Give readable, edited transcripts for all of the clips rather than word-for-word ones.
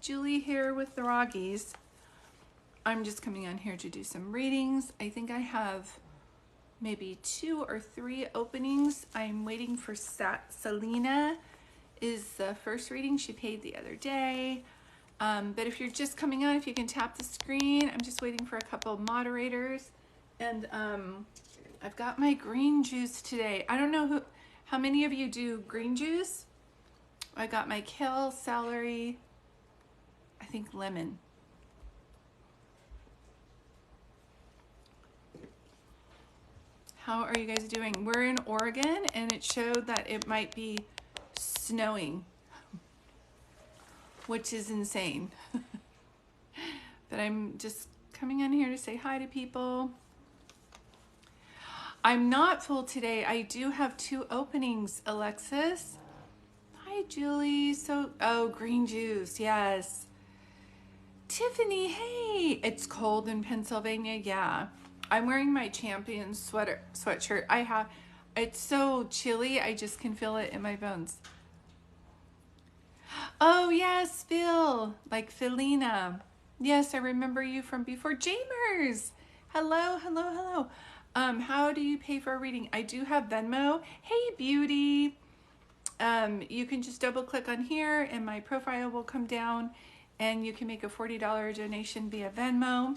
Julie here with the Roggies. I'm just coming on here to do some readings. I think I have maybe 2 or 3 openings. I'm waiting for Selena is the first reading. She paid the other day. But if you're just coming on, if you can tap the screen, I'm just waiting for a couple moderators. And I've got my green juice today. I don't know how many of you do green juice. I got my kale, celery, I think lemon. How are you guys doing? We're in Oregon and it showed that it might be snowing, which is insane. But I'm just coming on here to say hi to people. I'm not full today. I do have 2 openings, Alexis. Hi, Julie. Oh, green juice. Yes. Tiffany, hey. It's cold in Pennsylvania. Yeah. I'm wearing my Champion sweatshirt. It's so chilly. I just can feel it in my bones. Oh, yes, Phil. Like Felina. Yes, I remember you from before. Jamers. Hello. How do you pay for a reading? I do have Venmo. Hey, beauty. You can just double click on here and my profile will come down and you can make a $40 donation via Venmo.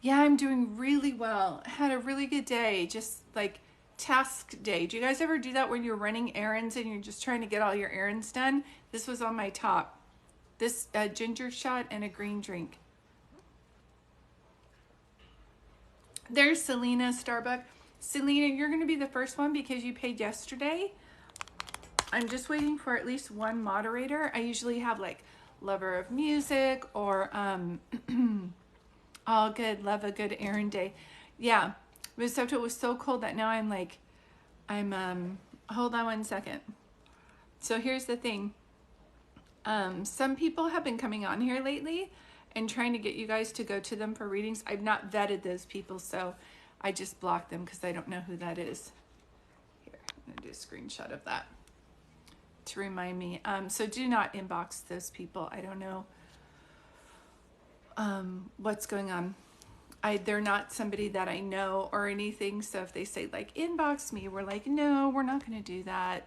Yeah, I'm doing really well. I had a really good day, just like task day. Do you guys ever do that when you're running errands and you're just trying to get all your errands done? This was on my top. This ginger shot and a green drink. There's Selena Starbuck. Selena, you're going to be the first one because you paid yesterday. I'm just waiting for at least one moderator. I usually have like lover of music or all good, love a good errand day. Yeah, Risotto was so cold that now I'm hold on one second. So here's the thing. Some people have been coming on here lately and trying to get you guys to go to them for readings. I've not vetted those people, so I just blocked them because I don't know who that is. Here, I'm gonna do a screenshot of that to remind me. So do not inbox those people. I don't know what's going on. They're not somebody that I know or anything. So if they say like inbox me, we're like, no, we're not going to do that.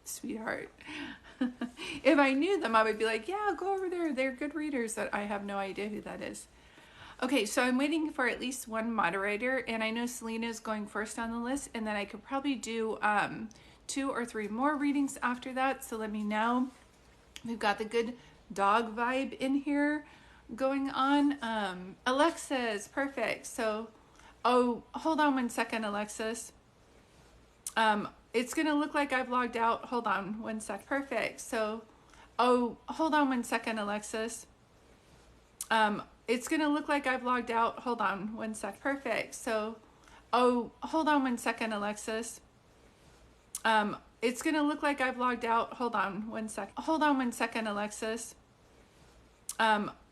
Sweetheart. If I knew them, I would be like, yeah, go over there. They're good readers. That I have no idea who that is. Okay, so I'm waiting for at least one moderator, and I know Selena is going first on the list, and then I could probably do 2 or 3 more readings after that. So let me know. We've got the good dog vibe in here going on. Alexis, perfect. So, oh, hold on one second, Alexis. It's gonna look like I've logged out. Hold on one sec. Perfect. So, oh, hold on one second, Alexis. It's gonna look like I've logged out. Hold on one sec. Perfect. So, oh, hold on one second, Alexis. It's gonna look like I've logged out. Hold on one sec. Hold on one second, Alexis.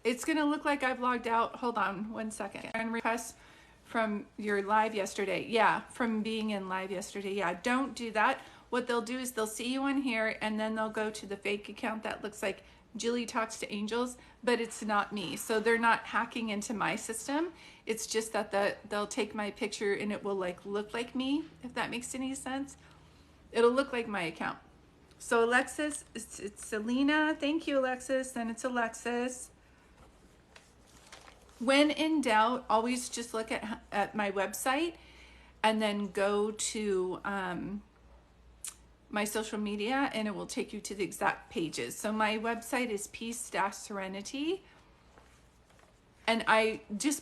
It's gonna look like I've logged out. Hold on one second. And request from your live yesterday. Yeah, from being in live yesterday. Yeah, don't do that. What they'll do is they'll see you on here and then they'll go to the fake account that looks like Julie Talks to Angels, but it's not me. So they're not hacking into my system. It's just that they'll take my picture and it will like look like me, if that makes any sense. It'll look like my account. So Alexis, it's Selena. Thank you, Alexis. Then it's Alexis. When in doubt, always just look at my website and then go to my social media and it will take you to the exact pages. So my website is Peace-Serenity. And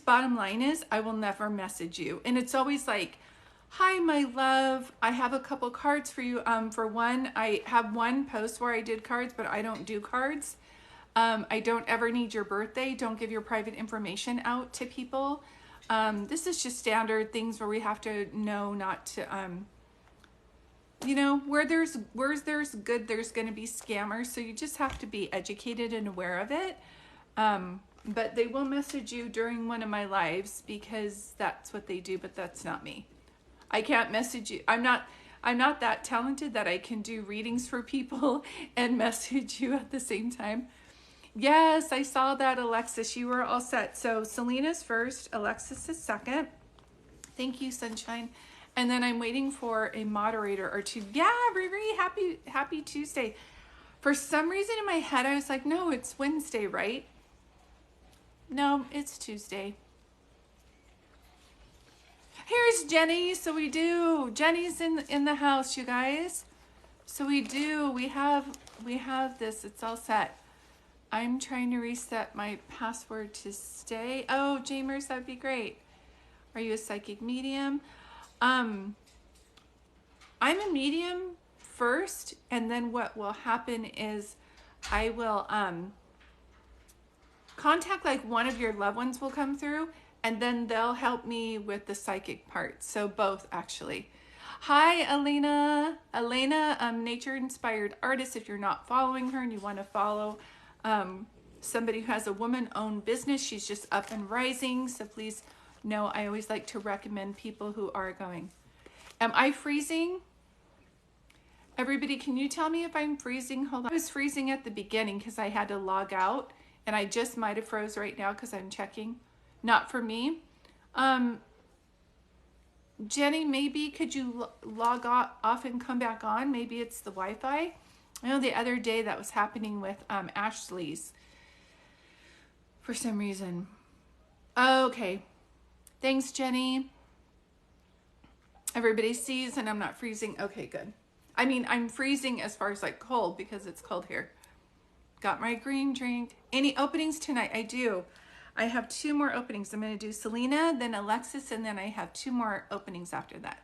bottom line is, I will never message you. And it's always like, hi, my love. I have a couple cards for you. For one, I have one post where I did cards, but I don't do cards. I don't ever need your birthday. Don't give your private information out to people. This is just standard things where we have to know not to, where there's good, there's going to be scammers. So you just have to be educated and aware of it. But they will message you during one of my lives because that's what they do, but that's not me. I can't message you. I'm not that talented that I can do readings for people and message you at the same time. Yes, I saw that, Alexis. You were all set. So Selena's first, Alexis is second. Thank you, Sunshine. And then I'm waiting for a moderator or two. Yeah, Riri, happy Tuesday. For some reason in my head, I was like, no, it's Wednesday, right? No, it's Tuesday. Here's Jenny. So we do. Jenny's in the house, you guys. So we do. We have this. It's all set. I'm trying to reset my password to stay. Oh, Jamers, that'd be great. Are you a psychic medium? I'm a medium first, and then what will happen is I will contact, like, one of your loved ones will come through, and then they'll help me with the psychic part. So both, actually. Hi, Elena. Elena, nature inspired artist. If you're not following her and you want to follow somebody who has a woman-owned business, she's just up and rising. So please know I always like to recommend people who are going. Am I freezing? Everybody, can you tell me if I'm freezing? Hold on. I was freezing at the beginning because I had to log out, and I just might have froze right now because I'm checking. Not for me. Jenny, maybe could you log off and come back on? Maybe it's the Wi-Fi. I know the other day that was happening with Ashley's for some reason. Okay. Thanks, Jenny. Everybody sees and I'm not freezing. Okay, good. I mean, I'm freezing as far as like cold because it's cold here. Got my green drink. Any openings tonight? I do. I have 2 more openings. I'm going to do Selena, then Alexis, and then I have 2 more openings after that.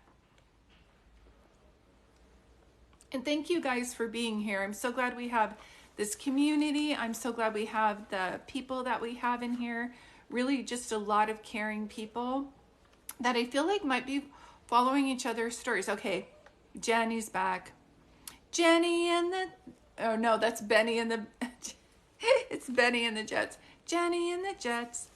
And thank you guys for being here. I'm so glad we have this community. I'm so glad we have the people that we have in here. Really just a lot of caring people that I feel like might be following each other's stories. Okay, Jenny's back. Jenny and the... Oh no, that's Benny and the... It's Benny and the Jets. Jenny and the Jets.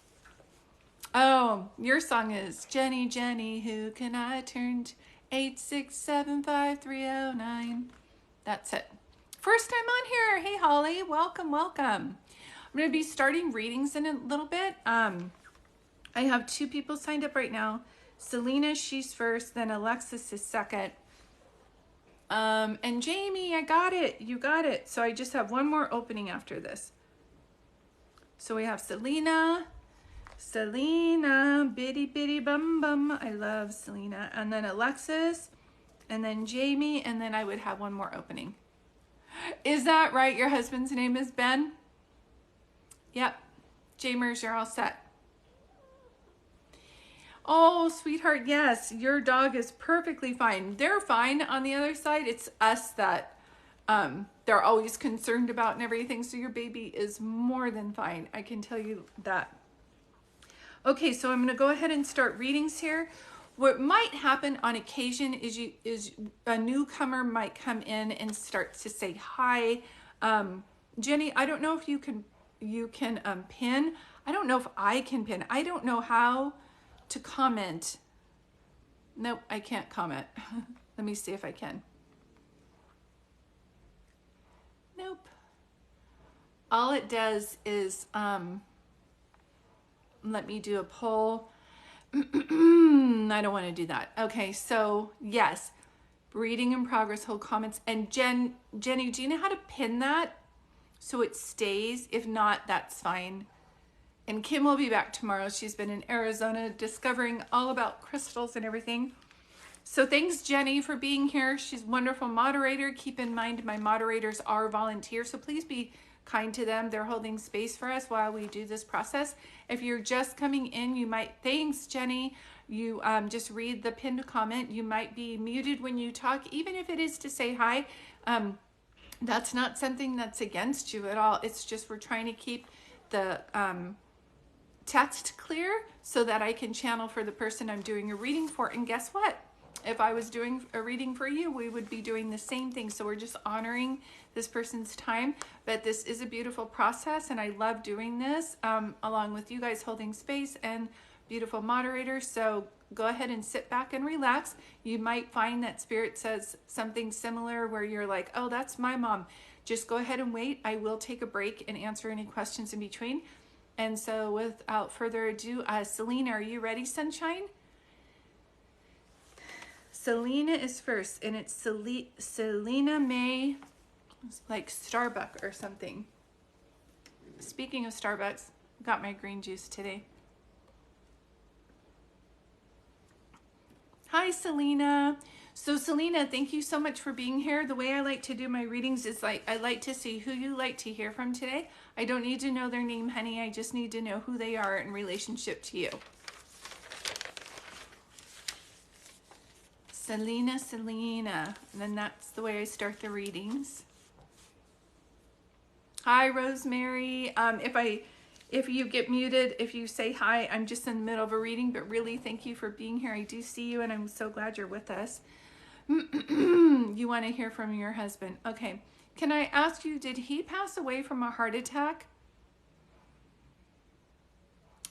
Oh, your song is Jenny, Jenny, who can I turn to? 8675309. That's it. First time on here. Hey, Holly. Welcome, welcome. I'm going to be starting readings in a little bit. I have 2 people signed up right now. Selena, she's first. Then Alexis is second. And Jamie, I got it. You got it. So I just have 1 more opening after this. So we have Selena, bitty bitty bum bum. I love Selena. And then Alexis, and then Jamie, and then I would have 1 more opening. Is that right? Your husband's name is Ben? Yep. Jamers, you're all set. Oh, sweetheart, yes. Your dog is perfectly fine. They're fine. On the other side, it's us that they're always concerned about and everything. So your baby is more than fine. I can tell you that. Okay, so I'm going to go ahead and start readings here. What might happen on occasion is a newcomer might come in and start to say hi. Jenny, I don't know if you can pin. I don't know if I can pin. I don't know how to comment. Nope, I can't comment. Let me see if I can. Nope. All it does is let me do a poll. I don't want to do that. Okay, so yes, reading in progress, hold comments. And Jenny, do you know how to pin that so it stays? If not, that's fine. And Kim will be back tomorrow. She's been in Arizona discovering all about crystals and everything. So thanks, Jenny, for being here. She's a wonderful moderator. Keep in mind, my moderators are volunteers, so please be kind to them. They're holding space for us while we do this process. If you're just coming in, you might, thanks, Jenny. You just read the pinned comment. You might be muted when you talk, even if it is to say hi. That's not something that's against you at all. It's just we're trying to keep the text clear so that I can channel for the person I'm doing a reading for. And guess what? If I was doing a reading for you, we would be doing the same thing. So we're just honoring this person's time. But this is a beautiful process, and I love doing this along with you guys holding space and beautiful moderators. So go ahead and sit back and relax. You might find that Spirit says something similar where you're like, oh, that's my mom. just go ahead and wait. I will take a break and answer any questions in between. And so without further ado, Selena, are you ready, sunshine? Selena is first, and it's Selena May, like Starbucks or something. Speaking of Starbucks, got my green juice today. Hi, Selena. So Selena, thank you so much for being here. The way I like to do my readings is like, I like to see who you like to hear from today. I don't need to know their name, honey. I just need to know who they are in relationship to you. Selena. And then that's the way I start the readings. Hi, Rosemary. If you get muted, if you say hi, I'm just in the middle of a reading, but really thank you for being here. I do see you and I'm so glad you're with us. You want to hear from your husband. Okay. Can I ask you, did he pass away from a heart attack?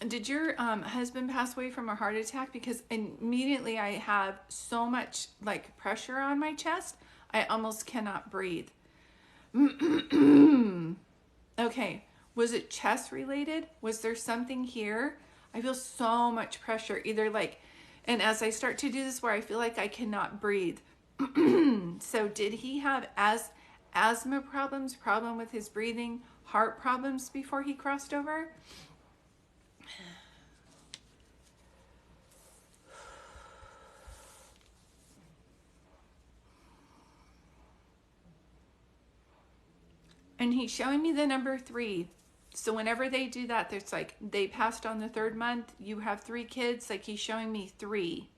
Did your husband pass away from a heart attack? Because immediately I have so much like pressure on my chest, I almost cannot breathe. Okay. Was it chest related? Was there something here? I feel so much pressure, either like, and as I start to do this where I feel like I cannot breathe. So did he have asthma problems, problem with his breathing, heart problems before he crossed over? And he's showing me the number 3. So whenever they do that, there's like, they passed on the 3rd month, you have 3 kids, like he's showing me 3.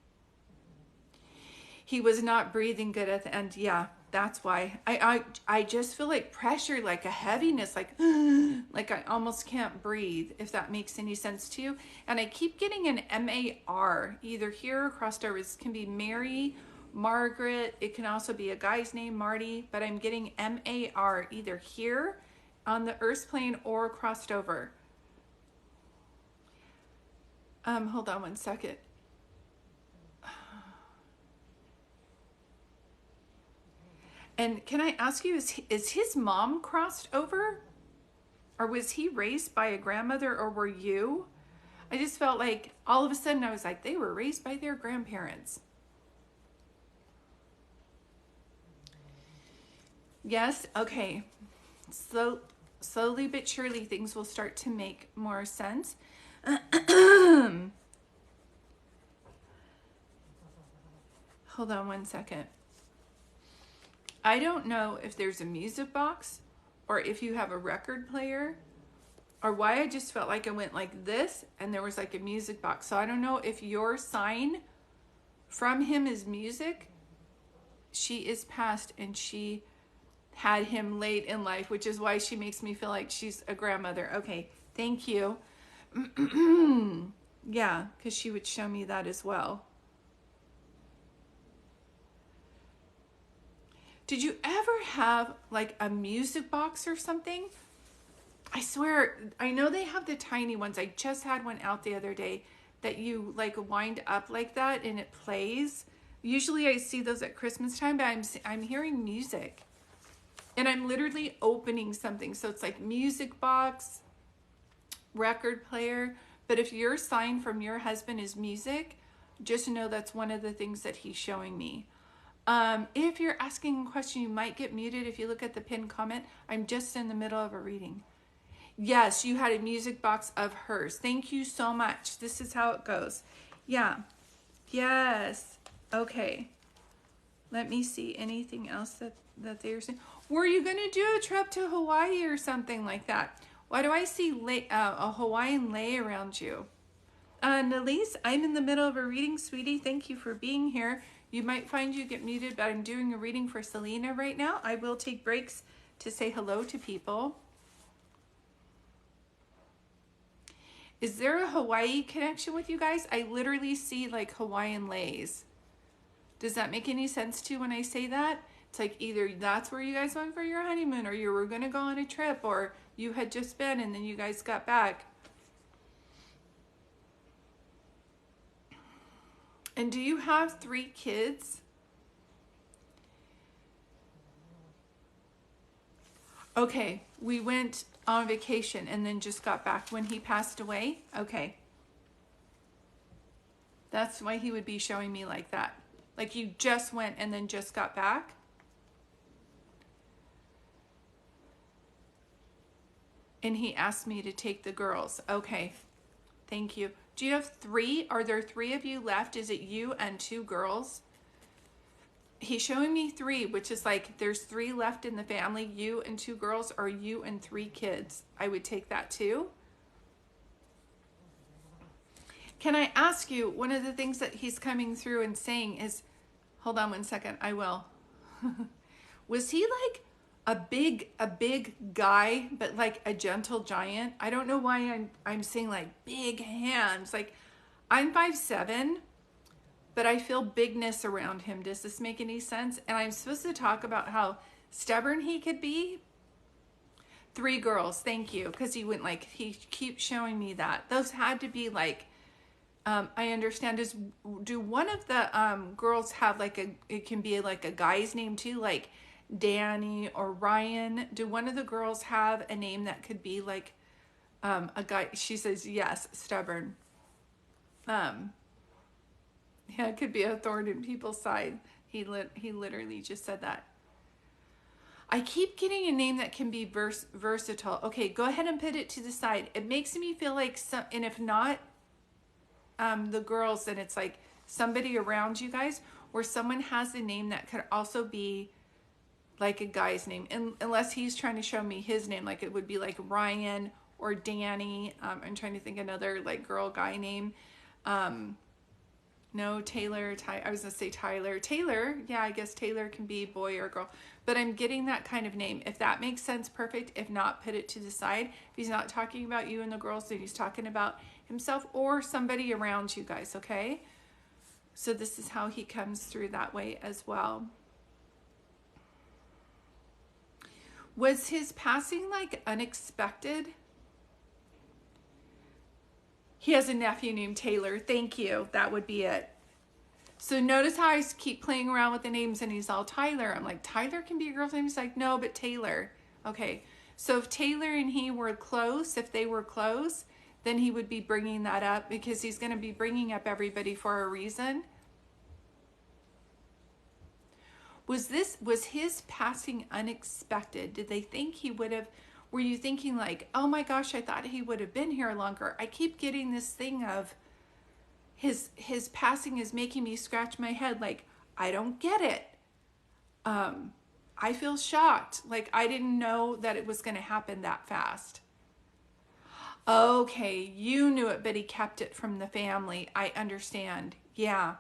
He was not breathing good at the end. Yeah, that's why. I just feel like pressure, like a heaviness, like I almost can't breathe, if that makes any sense to you. And I keep getting an M-A-R, either here or crossed over. It can be Mary, Margaret. It can also be a guy's name, Marty, but I'm getting M-A-R either here on the earth plane or crossed over. Hold on one second. And can I ask you, is his mom crossed over? Or was he raised by a grandmother, or were you? I just felt like all of a sudden I was like, they were raised by their grandparents. Yes, okay. Slowly but surely things will start to make more sense. Hold on one second. I don't know if there's a music box or if you have a record player, or why I just felt like I went like this and there was like a music box. So I don't know if your sign from him is music. She is passed and she had him late in life, which is why she makes me feel like she's a grandmother. Okay, thank you. Yeah, because she would show me that as well. Did you ever have like a music box or something? I swear, I know they have the tiny ones. I just had one out the other day that you like wind up like that and it plays. Usually I see those at Christmas time, but I'm hearing music. And I'm literally opening something. So it's like music box, record player. But if your sign from your husband is music, just know that's one of the things that he's showing me. If you're asking a question, you might get muted if you look at the pinned comment. I'm just in the middle of a reading. Yes, you had a music box of hers. Thank you so much. This is how it goes. Yeah. Yes. Okay. Let me see anything else that they're saying. Were you going to do a trip to Hawaii or something like that? Why do I see a Hawaiian lei around you? Nalise, I'm in the middle of a reading, sweetie. Thank you for being here. You might find you get muted, but I'm doing a reading for Selena right now. I will take breaks to say hello to people. Is there a Hawaii connection with you guys? I literally see like Hawaiian leis. Does that make any sense to you when I say that? It's like either that's where you guys went for your honeymoon, or you were going to go on a trip, or you had just been and then you guys got back. And do you have 3 kids? Okay, we went on vacation and then just got back when he passed away. Okay. That's why he would be showing me like that. Like you just went and then just got back. And he asked me to take the girls. Okay. Thank you. Do you have 3? Are there 3 of you left? Is it you and 2 girls? He's showing me 3, which is like there's 3 left in the family, you and 2 girls, or you and 3 kids. I would take that too. Can I ask you, one of the things that he's coming through and saying is, hold on one second, I will. Was he like a big guy, but like a gentle giant? I don't know why I'm seeing like big hands. Like I'm 5'7", but I feel bigness around him. Does this make any sense? And I'm supposed to talk about how stubborn he could be. 3 girls, thank you. Because he keeps showing me that. Those had to be like, I understand. Do one of the girls have like it can be like a guy's name too, like Danny or Ryan? Do one of the girls have a name that could be like a guy? She says yes, stubborn. Yeah, it could be a thorn in people's side. He literally just said that. I keep getting a name that can be versatile. Okay, go ahead and put it to the side. It makes me feel like and if not the girls, then it's like somebody around you guys, or someone has a name that could also be like a guy's name, unless he's trying to show me his name, like it would be like Ryan or Danny. I'm trying to think another like girl guy name. No, Taylor, I was gonna say Tyler. Taylor, yeah, I guess Taylor can be boy or girl, but I'm getting that kind of name. If that makes sense, perfect. If not, put it to the side. If he's not talking about you and the girls, then he's talking about himself or somebody around you guys, okay? So this is how he comes through that way as well. Was his passing like unexpected? He has a nephew named Taylor. Thank you. That would be it. So notice how I keep playing around with the names and he's all Tyler. I'm like, Tyler can be a girl's name? He's like, no, but Taylor. Okay. So if Taylor and he were close, if they were close, then he would be bringing that up because he's going to be bringing up everybody for a reason. Was his passing unexpected? Did they think he would have, were you thinking like, oh my gosh, I thought he would have been here longer? I keep getting this thing of his passing is making me scratch my head like, I don't get it. I feel shocked. Like I didn't know that it was going to happen that fast. Okay, you knew it, but he kept it from the family. I understand. Yeah.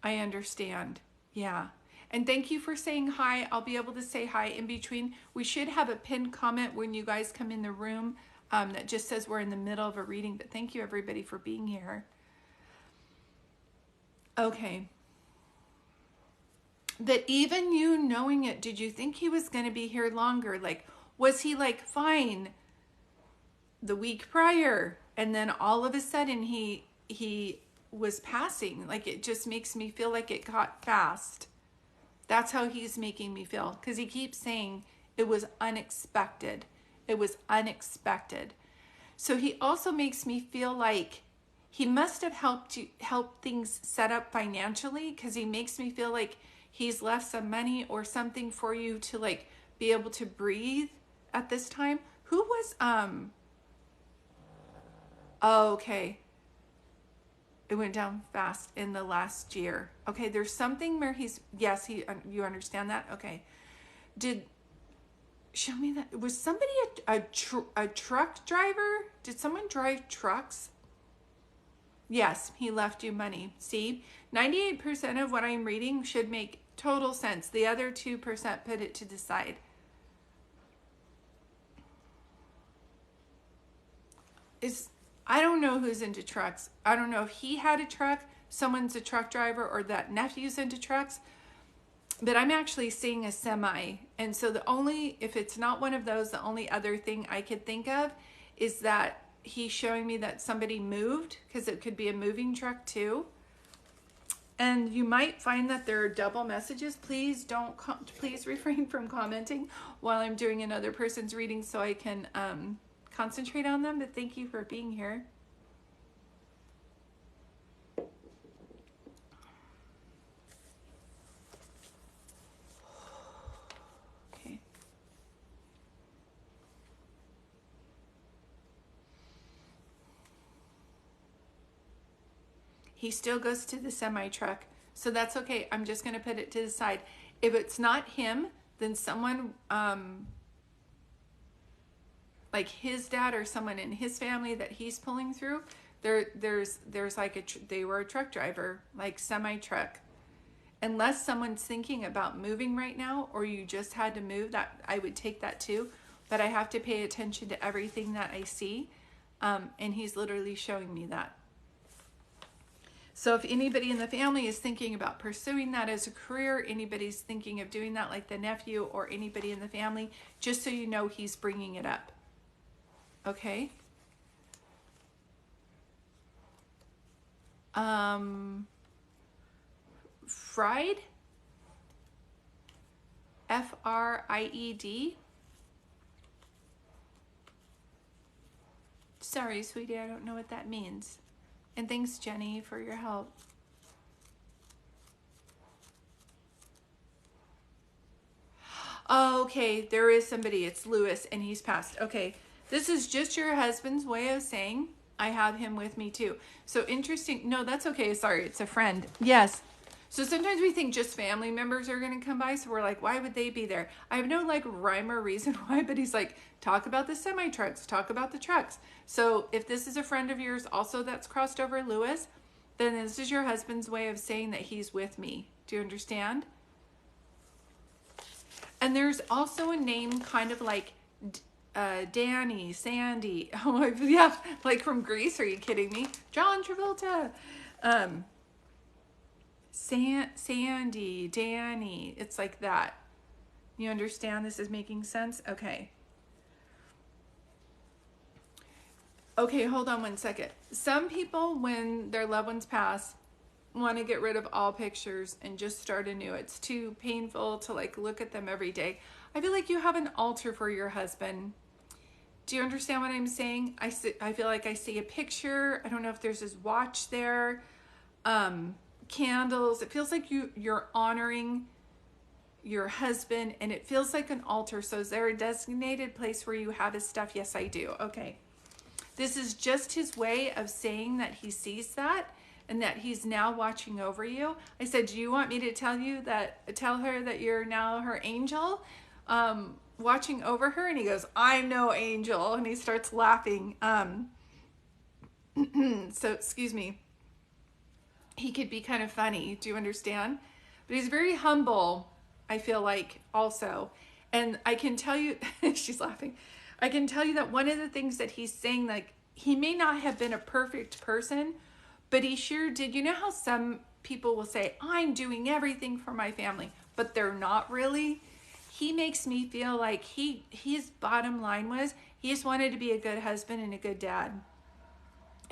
I understand. Yeah. And thank you for saying hi. I'll be able to say hi in between. We should have a pinned comment when you guys come in the room that just says we're in the middle of a reading. But thank you everybody for being here. Okay. That even you knowing it, did you think he was going to be here longer? Like, was he like fine the week prior? And then all of a sudden he was passing. Like it just makes me feel like it got fast. That's how he's making me feel. Because he keeps saying it was unexpected. It was unexpected. So he also makes me feel like he must have helped things set up financially, because he makes me feel like he's left some money or something for you to like be able to breathe at this time. Who was oh, okay. It went down fast in the last year. Okay, there's something where you understand that? Okay. Show me that. Was somebody a truck driver? Did someone drive trucks? Yes, he left you money. See, 98% of what I'm reading should make total sense. The other 2% put it to the side. I don't know who's into trucks. I don't know if he had a truck, someone's a truck driver, or that nephew's into trucks. But I'm actually seeing a semi. And so if it's not one of those, the only other thing I could think of is that he's showing me that somebody moved, because it could be a moving truck too. And you might find that there are double messages. Please please refrain from commenting while I'm doing another person's reading so I can concentrate on them. But thank you for being here. Okay. He still goes to the semi truck. So that's okay. I'm just going to put it to the side. If it's not him, then someone like his dad or someone in his family that he's pulling through, there's like they were a truck driver, like semi truck. Unless someone's thinking about moving right now, or you just had to move, that I would take that too. But I have to pay attention to everything that I see. And he's literally showing me that. So if anybody in the family is thinking about pursuing that as a career, anybody's thinking of doing that like the nephew or anybody in the family, just so you know, he's bringing it up. Okay? Fried? F-R-I-E-D? Sorry, sweetie, I don't know what that means. And thanks, Jenny, for your help. Oh, okay, there is somebody. It's Lewis, and he's passed. Okay, this is just your husband's way of saying, I have him with me too. So interesting. No, that's okay. Sorry, it's a friend. Yes. So sometimes we think just family members are going to come by. So we're like, why would they be there? I have no like rhyme or reason why, but he's like, talk about the semi trucks, talk about the trucks. So if this is a friend of yours also that's crossed over Lewis, then this is your husband's way of saying that he's with me. Do you understand? And there's also a name kind of like Danny, Sandy. Oh, yeah, like from Grease. Are you kidding me? John Travolta. Sandy, Danny. It's like that. You understand? This is making sense? Okay. Okay, hold on one second. Some people, when their loved ones pass, want to get rid of all pictures and just start anew. It's too painful to like look at them every day. I feel like you have an altar for your husband. Do you understand what I'm saying? I feel like I see a picture. I don't know if there's his watch there. Candles. It feels like you're honoring your husband, and it feels like an altar. So is there a designated place where you have his stuff? Yes, I do. Okay. This is just his way of saying that he sees that and that he's now watching over you. I said, do you want me to tell her that you're now her angel, watching over her? And he goes, I'm no angel. And he starts laughing. So excuse me. He could be kind of funny. Do you understand? But he's very humble, I feel like, also. And I can tell you, she's laughing. I can tell you that one of the things that he's saying, like, he may not have been a perfect person, but he sure did. You know how some people will say, I'm doing everything for my family, but they're not really? He makes me feel like his bottom line was he just wanted to be a good husband and a good dad.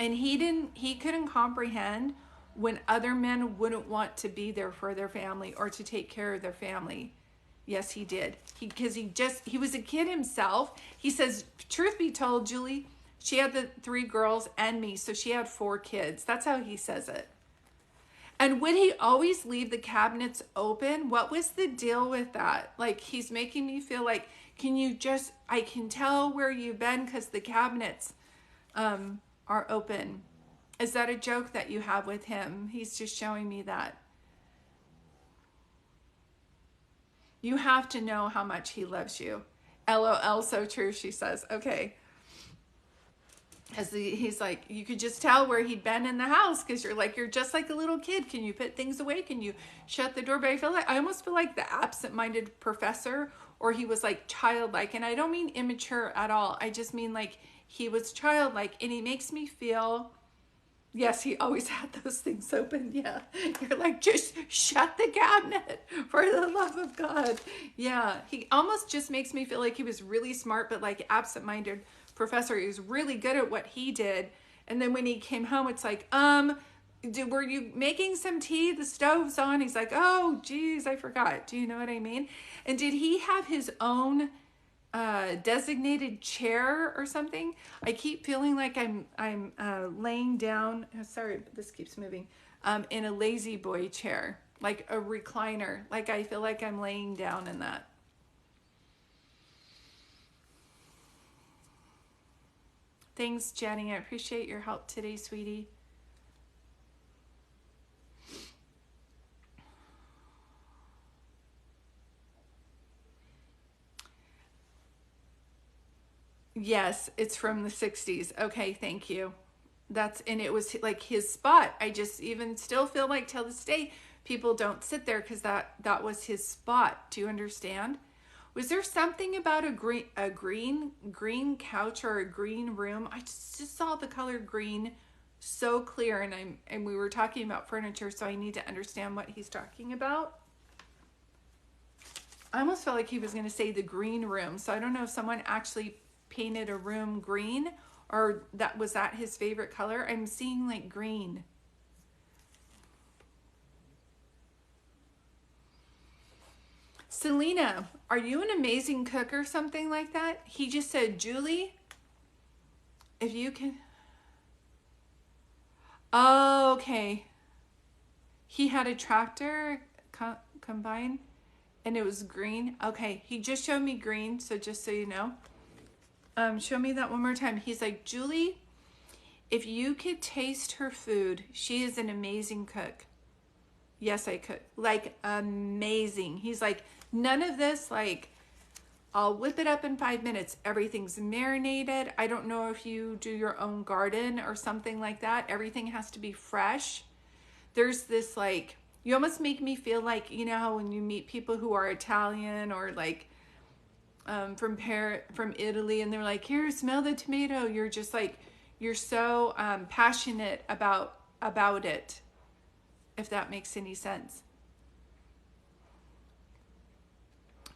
And he couldn't comprehend when other men wouldn't want to be there for their family or to take care of their family. Yes, he did. Because he was a kid himself. He says, truth be told, Julie, she had the 3 girls and me, so she had 4 kids. That's how he says it. And would he always leave the cabinets open? What was the deal with that? Like, he's making me feel like, I can tell where you've been because the cabinets are open. Is that a joke that you have with him? He's just showing me that. You have to know how much he loves you. LOL, so true, she says. Okay. He's like, you could just tell where he'd been in the house because you're just like a little kid. Can you put things away? Can you shut the door? But I almost feel like the absent-minded professor, or he was like childlike. And I don't mean immature at all. I just mean like he was childlike, and he makes me feel... Yes, he always had those things open. Yeah. You're like, just shut the cabinet for the love of God. Yeah. He almost just makes me feel like he was really smart, but like absent-minded professor. He was really good at what he did. And then when he came home, it's like, were you making some tea? The stove's on. He's like, oh, geez, I forgot. Do you know what I mean? And did he have his own designated chair or something? I keep feeling like I'm laying down. Oh, sorry, this keeps moving. In a lazy boy chair, like a recliner. Like I feel like I'm laying down in that. Thanks, Jenny. I appreciate your help today, sweetie. Yes, it's from the 60s. Okay, thank you. And it was like his spot. I just even still feel like till this day, people don't sit there because that was his spot. Do you understand? Was there something about a green couch or a green room? I just saw the color green so clear, and we were talking about furniture, so I need to understand what he's talking about. I almost felt like he was going to say the green room, so I don't know if someone actually painted a room green or that his favorite color. I'm seeing like green. Selena, are you an amazing cook or something like that? He just said, Julie, if you can. Oh, okay. He had a tractor combine and it was green. Okay, he just showed me green, so just so you know. Show me that one more time. He's like, Julie, if you could taste her food, she is an amazing cook. Yes, I could. Like, amazing. He's like, none of this, like, I'll whip it up in 5 minutes. Everything's marinated. I don't know if you do your own garden or something like that. Everything has to be fresh. There's this, like, you almost make me feel like, you know how when you meet people who are Italian or like from Italy, and they're like, here, smell the tomato. You're just like, you're so passionate about it, if that makes any sense.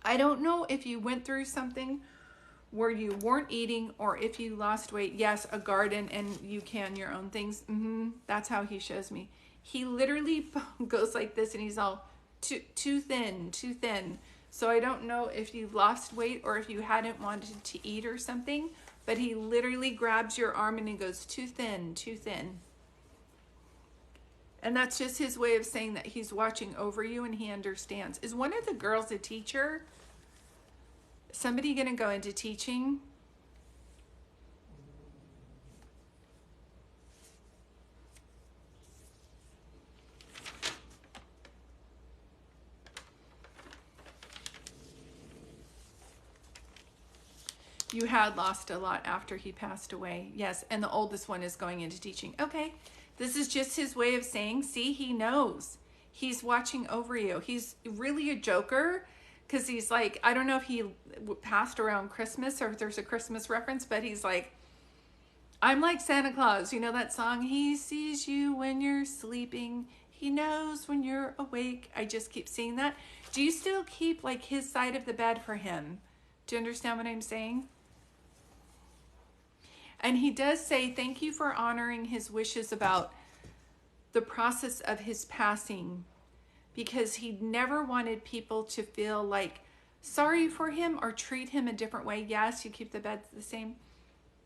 I don't know if you went through something where you weren't eating or if you lost weight. Yes, a garden and you can your own things. That's how he shows me. He literally goes like this and he's all too thin, too thin. So I don't know if you lost weight or if you hadn't wanted to eat or something, but he literally grabs your arm and he goes, too thin, too thin. And that's just his way of saying that he's watching over you and he understands. Is one of the girls a teacher? Somebody going to go into teaching? You had lost a lot after he passed away. Yes, and the oldest one is going into teaching. Okay, this is just his way of saying, see, he knows. He's watching over you. He's really a joker because he's like, I don't know if he passed around Christmas or if there's a Christmas reference, but he's like, I'm like Santa Claus. You know that song? He sees you when you're sleeping. He knows when you're awake. I just keep seeing that. Do you still keep like his side of the bed for him? Do you understand what I'm saying? And he does say, thank you for honoring his wishes about the process of his passing, because he never wanted people to feel like sorry for him or treat him a different way. Yes, you keep the bed the same.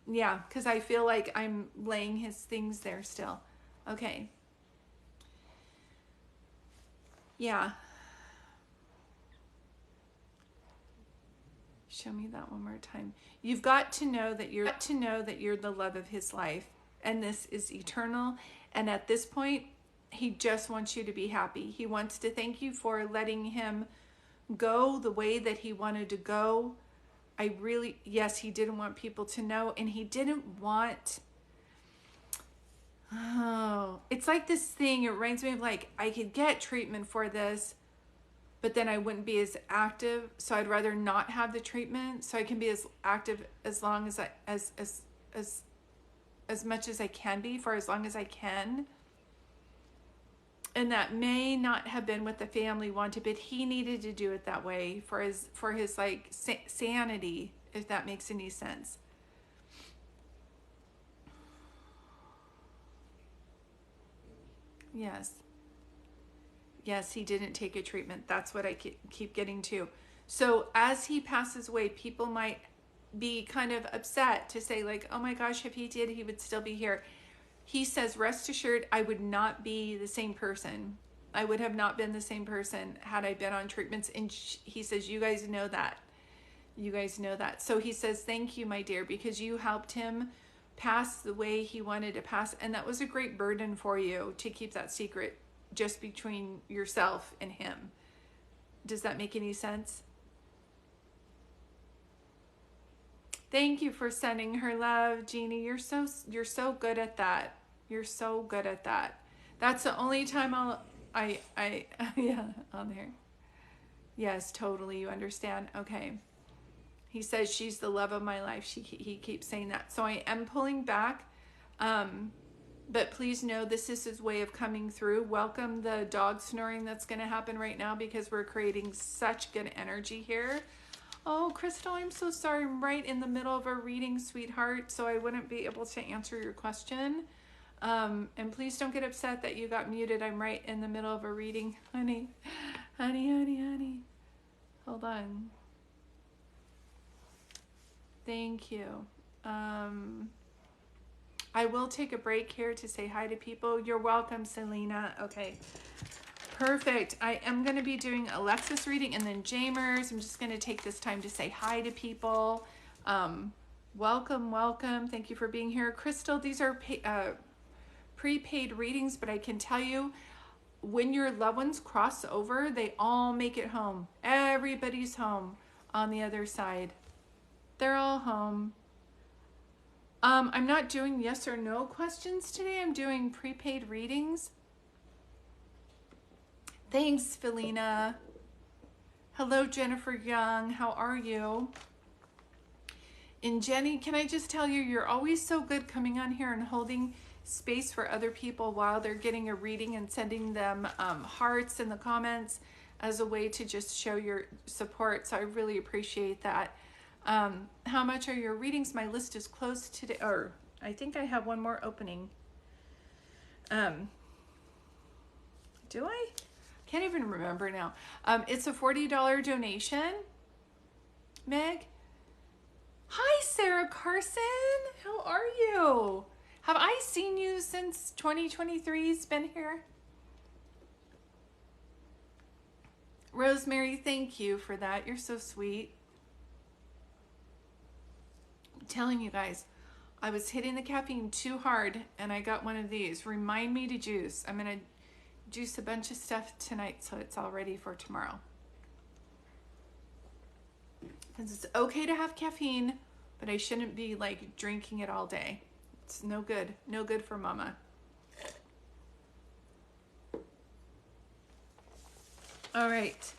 Yeah, because I feel like I'm laying his things there still. Okay. Yeah. Show me that one more time. You've got to know that you're the love of his life, and this is eternal. And at this point, he just wants you to be happy. He wants to thank you for letting him go the way that he wanted to go. Yes, he didn't want people to know, and he didn't want, it's like this thing, it reminds me of like, I could get treatment for this, but then I wouldn't be as active. So I'd rather not have the treatment so I can be as active as long as as much as I can be for as long as I can. And that may not have been what the family wanted, but he needed to do it that way for his like sanity, if that makes any sense. Yes. Yes, he didn't take a treatment. That's what I keep getting to. So as he passes away, people might be kind of upset to say like, oh my gosh, if he did, he would still be here. He says, rest assured, I would not be the same person. I would have not been the same person had I been on treatments. And he says, you guys know that. You guys know that. So he says, thank you, my dear, because you helped him pass the way he wanted to pass. And that was a great burden for you to keep that secret just between yourself and him. Does that make any sense? Thank you for sending her love, Jeannie. You're so good at that. You're so good at that. That's the only time I yeah, on there. Yes, totally. You understand. Okay. He says she's the love of my life. He keeps saying that. So I am pulling back. But please know this is his way of coming through. Welcome the dog snoring that's going to happen right now because we're creating such good energy here. Oh, Crystal, I'm so sorry. I'm right in the middle of a reading, sweetheart, so I wouldn't be able to answer your question. And please don't get upset that you got muted. I'm right in the middle of a reading. Honey, honey, honey, honey. Hold on. Thank you. I will take a break here to say hi to people. You're welcome, Selena. Okay, perfect. I am going to be doing Alexis reading and then Jamers. I'm just going to take this time to say hi to people. Welcome, welcome. Thank you for being here. Crystal, these are prepaid readings, but I can tell you when your loved ones cross over, they all make it home. Everybody's home on the other side. They're all home. I'm not doing yes or no questions today. I'm doing prepaid readings. Thanks, Felina. Hello, Jennifer Young. How are you? And Jenny, can I just tell you, you're always so good coming on here and holding space for other people while they're getting a reading and sending them hearts in the comments as a way to just show your support. So I really appreciate that. How much are your readings? My list is closed today, or I think I have one more opening. Do I? Can't even remember now. It's a $40 donation. Meg? Hi, Sarah Carson. How are you? Have I seen you since 2023's been here? Rosemary, thank you for that. You're so sweet. Telling you guys, I was hitting the caffeine too hard and I got one of these. Remind me to juice. I'm going to juice a bunch of stuff tonight so it's all ready for tomorrow. Because it's okay to have caffeine, but I shouldn't be like drinking it all day. It's no good. No good for mama. All right.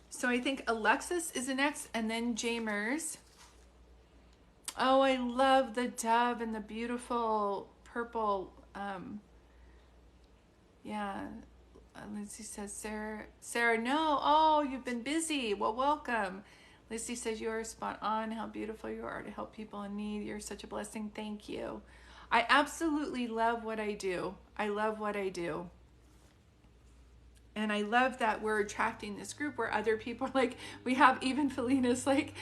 So I think Alexis is the next and then Jamers. Oh, I love the dove and the beautiful purple. Yeah, Lindsay says, Sarah, no. Oh, you've been busy. Well, welcome. Lindsay says, you are spot on. How beautiful you are to help people in need. You're such a blessing. Thank you. I absolutely love what I do. I love what I do. And I love that we're attracting this group where other people are like, we have even Felina's like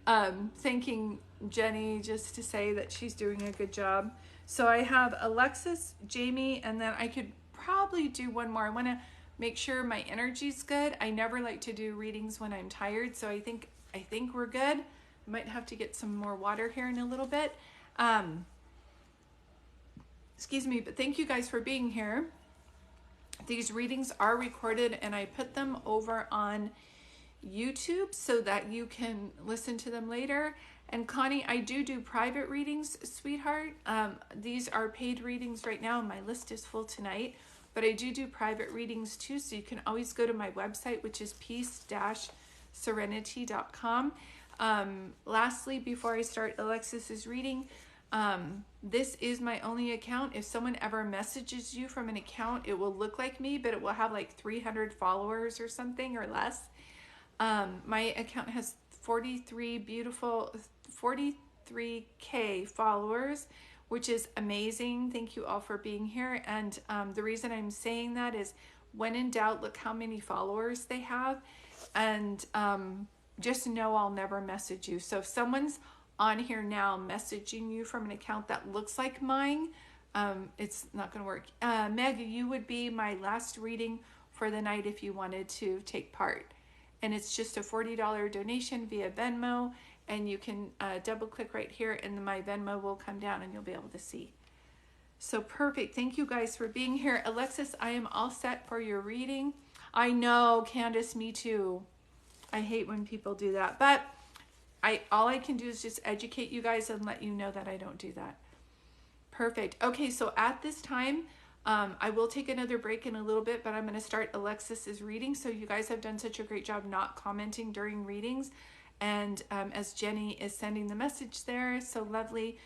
thanking Jenny just to say that she's doing a good job. So I have Alexis, Jamie, and then I could probably do one more. I want to make sure my energy's good. I never like to do readings when I'm tired, so I think we're good. I might have to get some more water here in a little bit. Excuse me, but thank you guys for being here. These readings are recorded and I put them over on YouTube so that you can listen to them later. And Connie, I do private readings, sweetheart. These are paid readings right now. My list is full tonight, but I do private readings too. So you can always go to my website, which is peace-serenity.com. Lastly, before I start Alexis's reading, this is my only account. If someone ever messages you from an account, it will look like me, but it will have like 300 followers or something or less. My account has 43K followers which is amazing. Thank you all for being here. And the reason I'm saying that is when in doubt, look how many followers they have. And just know I'll never message you. So if someone's on here now messaging you from an account that looks like mine, it's not going to work. Meg, you would be my last reading for the night if you wanted to take part. And it's just a $40 donation via Venmo. And you can double click right here and my Venmo will come down and you'll be able to see. So perfect. Thank you guys for being here. Alexis, I am all set for your reading. I know, Candace, me too. I hate when people do that. But all I can do is just educate you guys and let you know that I don't do that. Perfect. Okay, so at this time, I will take another break in a little bit, but I'm going to start Alexis's reading. So you guys have done such a great job not commenting during readings. And as Jenny is sending the message there, so lovely,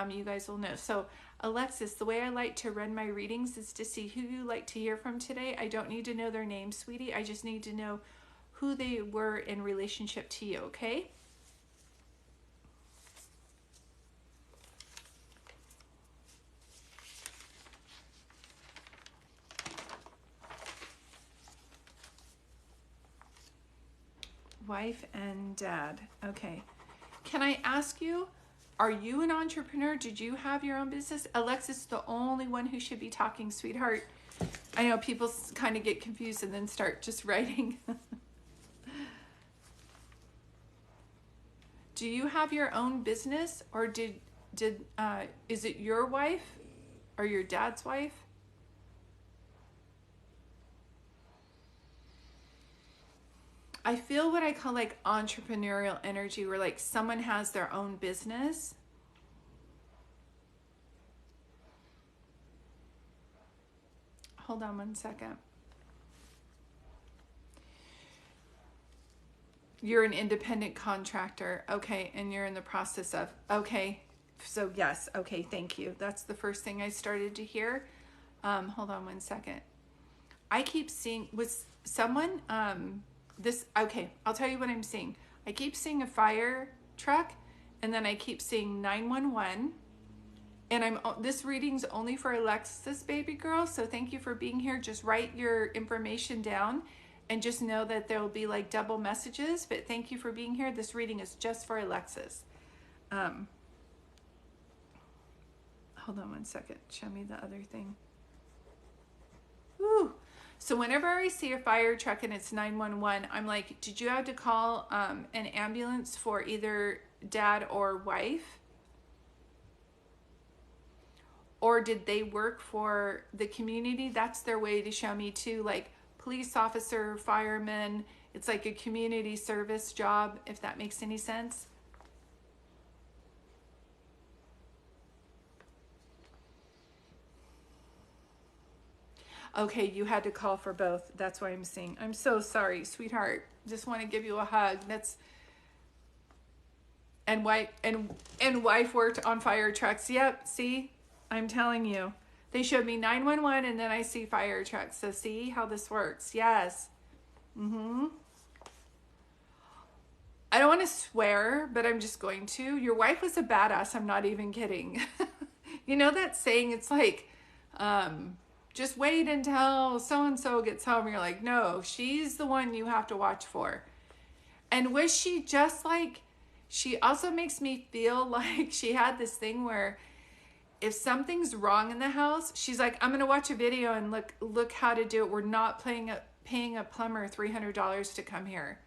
you guys will know. So Alexis, the way I like to run my readings is to see who you like to hear from today. I don't need to know their name, sweetie. I just need to know who they were in relationship to you, okay? Wife and dad. Okay. Can I ask you, are you an entrepreneur? Did you have your own business? Alexis is the only one who should be talking, sweetheart. I know people kind of get confused and then start just writing. Do you have your own business, or is it your wife or your dad's wife? I feel what I call like entrepreneurial energy, where like someone has their own business. Hold on one second. You're an independent contractor. Okay. And you're in the process of, okay. So yes. Okay. Thank you. That's the first thing I started to hear. Hold on one second. I keep seeing with someone, okay, I'll tell you what I'm seeing. I keep seeing a fire truck, and then I keep seeing 911. And this reading's only for Alexis, baby girl. So thank you for being here. Just write your information down and just know that there will be like double messages. But thank you for being here. This reading is just for Alexis. Hold on one second. Show me the other thing. Woo. So whenever I see a fire truck and it's 911, I'm like, did you have to call an ambulance for either dad or wife? Or did they work for the community? That's their way to show me too, like police officer, fireman. It's like a community service job, if that makes any sense. Okay, you had to call for both. That's why I'm seeing. I'm so sorry, sweetheart. Just want to give you a hug. And wife worked on fire trucks. Yep, see? I'm telling you. They showed me 911 and then I see fire trucks. So see how this works. Yes. I don't want to swear, but I'm just going to. Your wife was a badass. I'm not even kidding. You know that saying? It's like, just wait until so-and-so gets home. You're like, no, she's the one you have to watch for. And was she just like, she also makes me feel like she had this thing where if something's wrong in the house, she's like, I'm going to watch a video and look how to do it. We're not paying a plumber $300 to come here.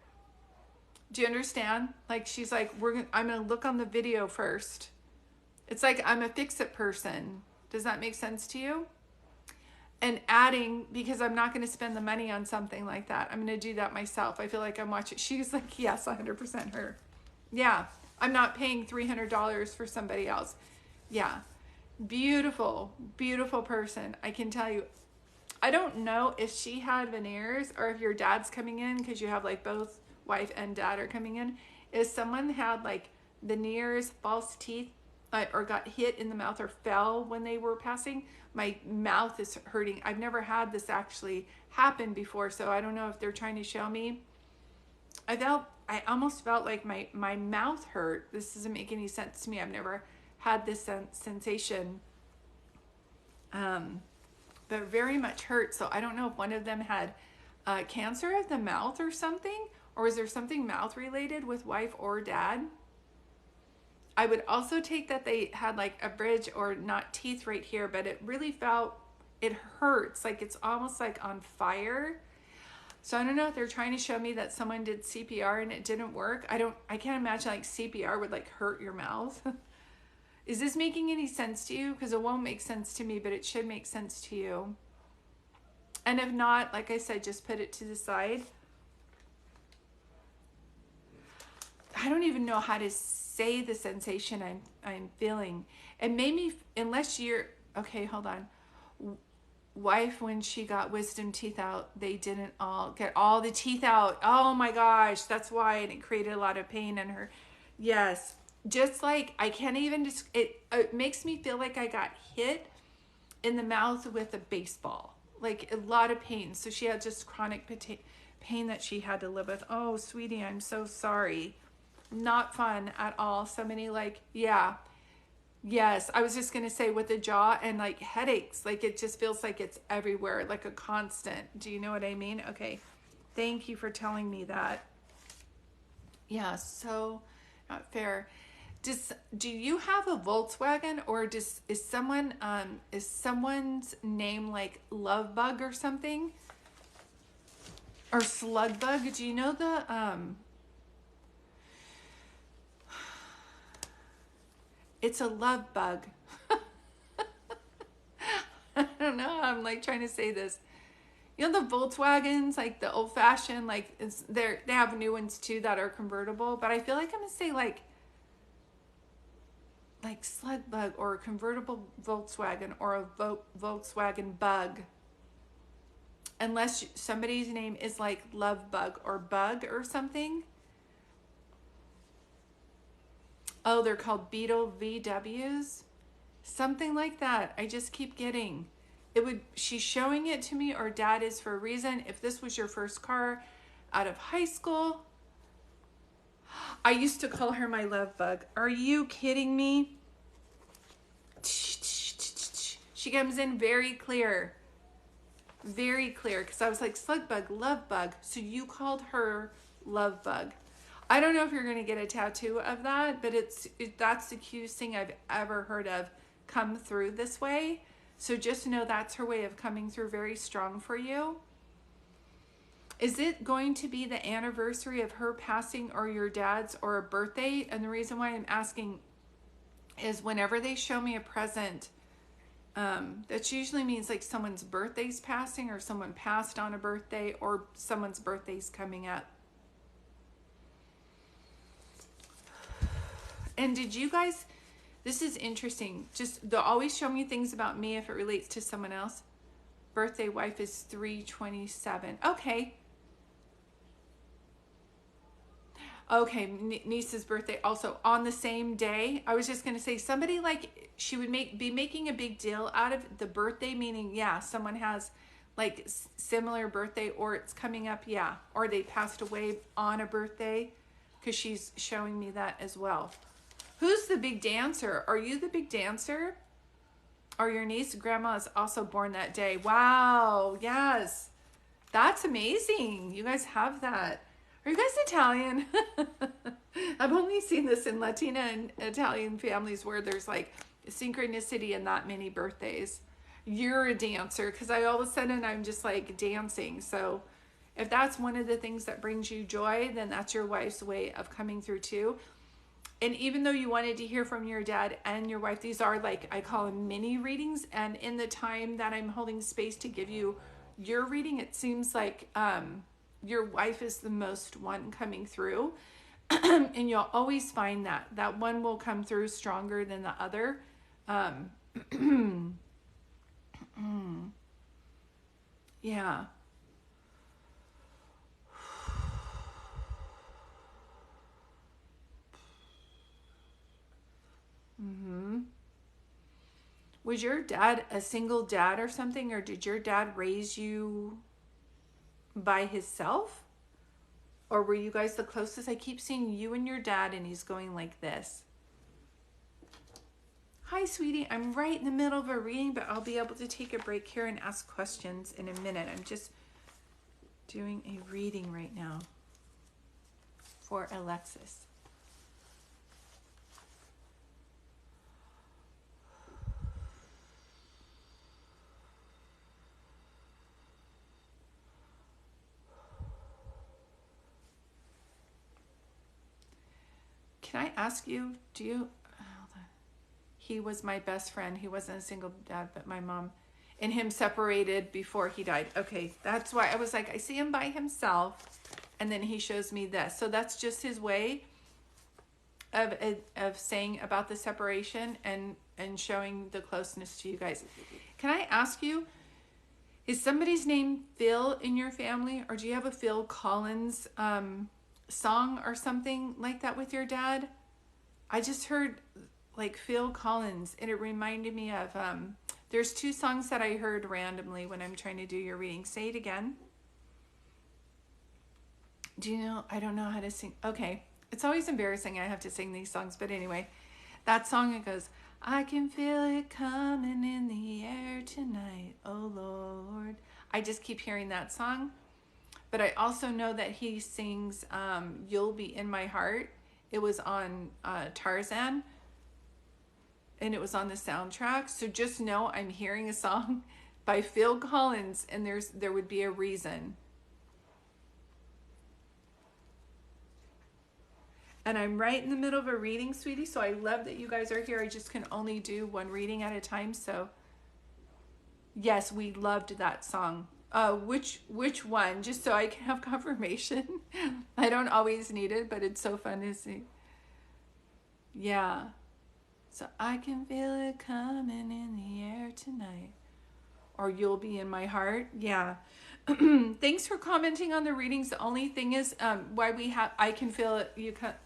Do you understand? Like, she's like, I'm going to look on the video first. It's like, I'm a fix-it person. Does that make sense to you? And adding, because I'm not going to spend the money on something like that. I'm going to do that myself. I feel like I'm watching. She's like, yes, 100% her. Yeah. I'm not paying $300 for somebody else. Yeah. Beautiful, beautiful person. I can tell you, I don't know if she had veneers or if your dad's coming in because you have like both wife and dad are coming in. If someone had like veneers, false teeth, or got hit in the mouth or fell when they were passing, my mouth is hurting. I've never had this actually happen before, so I don't know if they're trying to show me. I almost felt like my mouth hurt. This doesn't make any sense to me. I've never had this sensation, but very much hurt. So I don't know if one of them had cancer of the mouth or something, or is there something mouth related with wife or dad? I would also take that they had like a bridge or not teeth right here, but it really felt, it hurts. Like it's almost like on fire. So I don't know if they're trying to show me that someone did CPR and it didn't work. I can't imagine like CPR would like hurt your mouth. Is this making any sense to you? Because it won't make sense to me, but it should make sense to you. And if not, like I said, just put it to the side. I don't even know how to say the sensation I'm feeling. It made me, unless you're, okay, hold on. Wife, when she got wisdom teeth out, they didn't all get all the teeth out. Oh my gosh, that's why, and it created a lot of pain in her. Yes, just like I can't even just, it makes me feel like I got hit in the mouth with a baseball, like a lot of pain. So she had just chronic pain that she had to live with. Oh, sweetie, I'm so sorry. Not fun at all. So many like, yeah. Yes, I was just going to say with the jaw and like headaches, like it just feels like it's everywhere, like a constant. Do you know what I mean? Okay. Thank you for telling me that. Yeah, so not fair. Do you have a Volkswagen, or is someone's name like Lovebug or something? Or Slugbug? Do you know the it's a love bug. I don't know. I'm like trying to say this. You know the Volkswagens, like the old fashioned, like they have new ones too that are convertible. But I feel like I'm gonna say like slug bug or a convertible Volkswagen or a Volkswagen bug. Unless somebody's name is like Love Bug or Bug or something. Oh, they're called Beetle VWs. Something like that. I just keep getting. She's showing it to me, or dad is for a reason. If this was your first car out of high school, I used to call her my love bug. Are you kidding me? She comes in very clear. Very clear. Because I was like, slug bug, love bug. So you called her love bug. I don't know if you're going to get a tattoo of that, but that's the cutest thing I've ever heard of come through this way. So just know that's her way of coming through very strong for you. Is it going to be the anniversary of her passing or your dad's or a birthday? And the reason why I'm asking is whenever they show me a present, that usually means like someone's birthday's passing or someone passed on a birthday or someone's birthday's coming up. And did you guys, this is interesting, just they'll always show me things about me if it relates to someone else. Birthday wife is 3/27. Okay, niece's birthday also on the same day. I was just going to say somebody like she would be making a big deal out of the birthday, meaning, yeah, someone has like similar birthday or it's coming up, yeah, or they passed away on a birthday, because she's showing me that as well. Who's the big dancer? Are you the big dancer? Or your niece, grandma is also born that day. Wow, yes. That's amazing. You guys have that. Are you guys Italian? I've only seen this in Latina and Italian families where there's like synchronicity in that many birthdays. You're a dancer, because all of a sudden I'm just like dancing. So if that's one of the things that brings you joy, then that's your wife's way of coming through too. And even though you wanted to hear from your dad and your wife, these are like, I call them mini readings. And in the time that I'm holding space to give you your reading, it seems like your wife is the most one coming through. And you'll always find that one will come through stronger than the other. Yeah. Was your dad a single dad or something, or did your dad raise you by himself? Or were you guys the closest? I keep seeing you and your dad and he's going like this. hi, sweetie. I'm right in the middle of a reading, but I'll be able to take a break here and ask questions in a minute. I'm just doing a reading right now for Alexis. Can I ask you, he was my best friend. He wasn't a single dad, but my mom and him separated before he died. Okay, that's why I was like, I see him by himself, and then he shows me this. So that's just his way of saying about the separation and showing the closeness to you guys. Can I ask you, is somebody's name Phil in your family, or do you have a Phil Collins song or something like that with your dad? I just heard like Phil Collins, and it reminded me of there's two songs that I heard randomly when I'm trying to do your reading. Say it again. Do you know? I don't know how to sing. Okay, it's always embarrassing I have to sing these songs, but anyway, that song, it goes, I can feel it coming in the air tonight, oh Lord. I just keep hearing that song. But I also know that he sings You'll Be in My Heart. It was on Tarzan, and it was on the soundtrack. So just know I'm hearing a song by Phil Collins, and there would be a reason. And I'm right in the middle of a reading, sweetie, so I love that you guys are here. I just can only do one reading at a time. So yes, we loved that song. Which one? Just so I can have confirmation. I don't always need it, but it's so fun to see. Yeah. So I can feel it coming in the air tonight. Or You'll Be in My Heart. Yeah. Thanks for commenting on the readings. The only thing is why we have I can feel it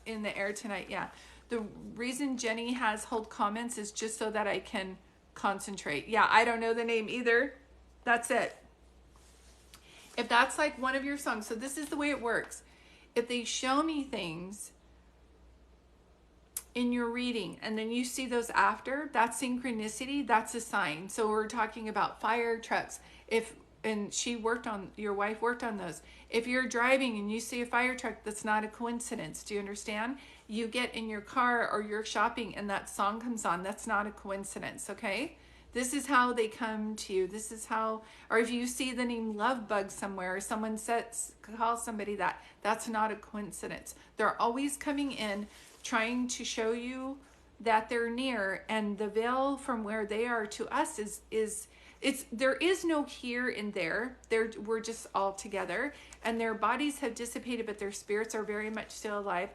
in the air tonight. Yeah. The reason Jenny has hold comments is just so that I can concentrate. Yeah, I don't know the name either. That's it. If that's like one of your songs, so this is the way it works. If they show me things in your reading and then you see those after, that's synchronicity, that's a sign. So we're talking about fire trucks. And your wife worked on those. If you're driving and you see a fire truck, that's not a coincidence. Do you understand? You get in your car or you're shopping and that song comes on, that's not a coincidence, okay? This is how they come to you. This is how, or if you see the name Love Bug somewhere, or someone calls somebody that, that's not a coincidence. They're always coming in, trying to show you that they're near, and the veil from where they are to us there is no here and there. We're just all together, and their bodies have dissipated, but their spirits are very much still alive.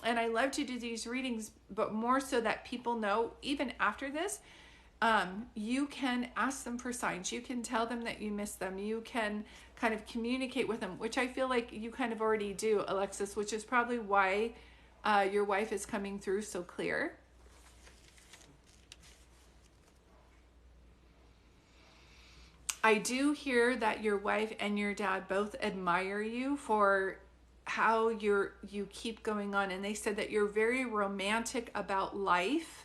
And I love to do these readings, but more so that people know, even after this, you can ask them for signs. You can tell them that you miss them. You can kind of communicate with them, which I feel like you kind of already do, Alexis, which is probably why your wife is coming through so clear. I do hear that your wife and your dad both admire you for how you keep going on, and they said that you're very romantic about life.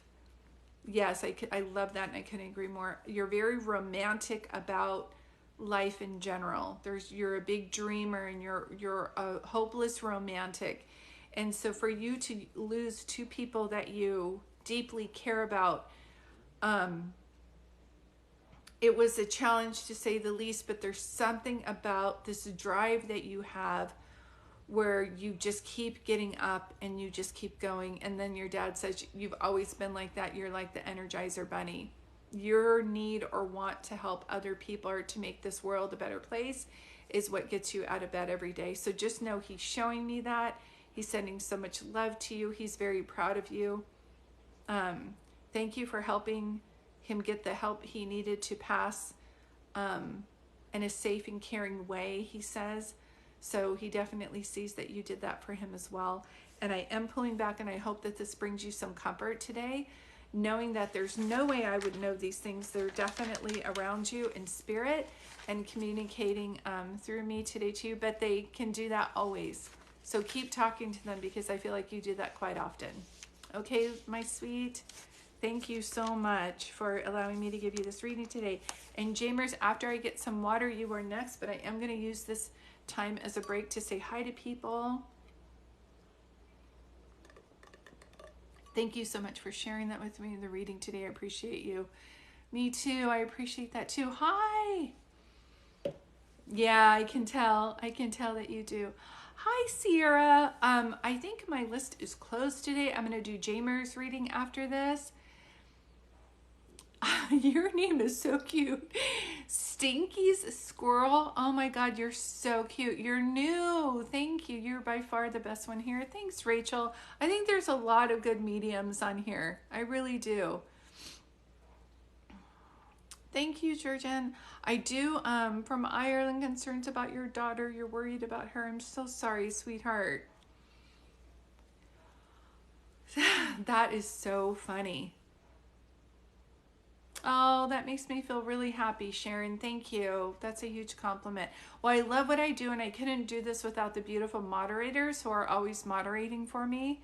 Yes, I love that, and I couldn't agree more. You're very romantic about life in general. You're a big dreamer, and you're a hopeless romantic. And so for you to lose two people that you deeply care about, it was a challenge to say the least, but there's something about this drive that you have where you just keep getting up and you just keep going. And then your dad says you've always been like that. You're like the Energizer Bunny. Your need or want to help other people or to make this world a better place is what gets you out of bed every day. So just know he's showing me that. He's sending so much love to you. He's very proud of you. Thank you for helping him get the help he needed to pass in a safe and caring way, he says. So he definitely sees that you did that for him as well. And I am pulling back, and I hope that this brings you some comfort today, knowing that there's no way I would know these things. They're definitely around you in spirit and communicating through me today too, but they can do that always. So keep talking to them, because I feel like you do that quite often. Okay, my sweet. Thank you so much for allowing me to give you this reading today. And Jamers, after I get some water, you are next, but I am going to use this time as a break to say hi to people. Thank you so much for sharing that with me in the reading today. I appreciate you. Me too. I appreciate that too. Hi. Yeah, I can tell. I can tell that you do. Hi, Sierra. I think my list is closed today. I'm going to do Jamer's reading after this. Your name is so cute. Stinky's Squirrel. Oh my God, you're so cute. You're new. Thank you. You're by far the best one here. Thanks, Rachel. I think there's a lot of good mediums on here. I really do. Thank you, Jurgen. I do, from Ireland, concerns about your daughter. You're worried about her. I'm so sorry, sweetheart. That is so funny. Oh, that makes me feel really happy, Sharon. Thank you. That's a huge compliment. Well, I love what I do, and I couldn't do this without the beautiful moderators who are always moderating for me.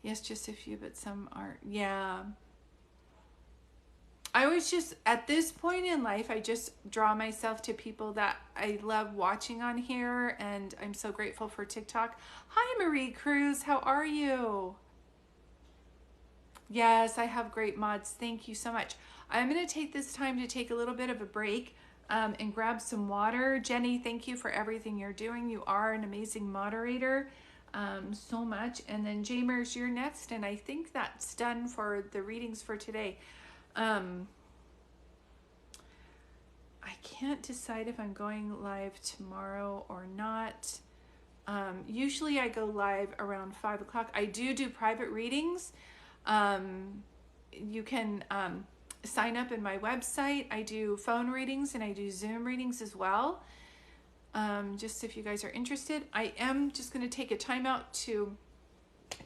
Yes, just a few, but some aren't. Yeah. I always just, at this point in life, I just draw myself to people that I love watching on here, and I'm so grateful for TikTok. Hi, Marie Cruz. How are you? Yes, I have great mods. Thank you so much. I'm going to take this time to take a little bit of a break and grab some water. Jenny, thank you for everything you're doing. You are an amazing moderator so much. And then Jamers, you're next. And I think that's done for the readings for today. I can't decide if I'm going live tomorrow or not. Usually I go live around 5 o'clock. I do private readings. You can sign up in my website. I do phone readings and I do Zoom readings as well. Just if you guys are interested. I am just going to take a timeout to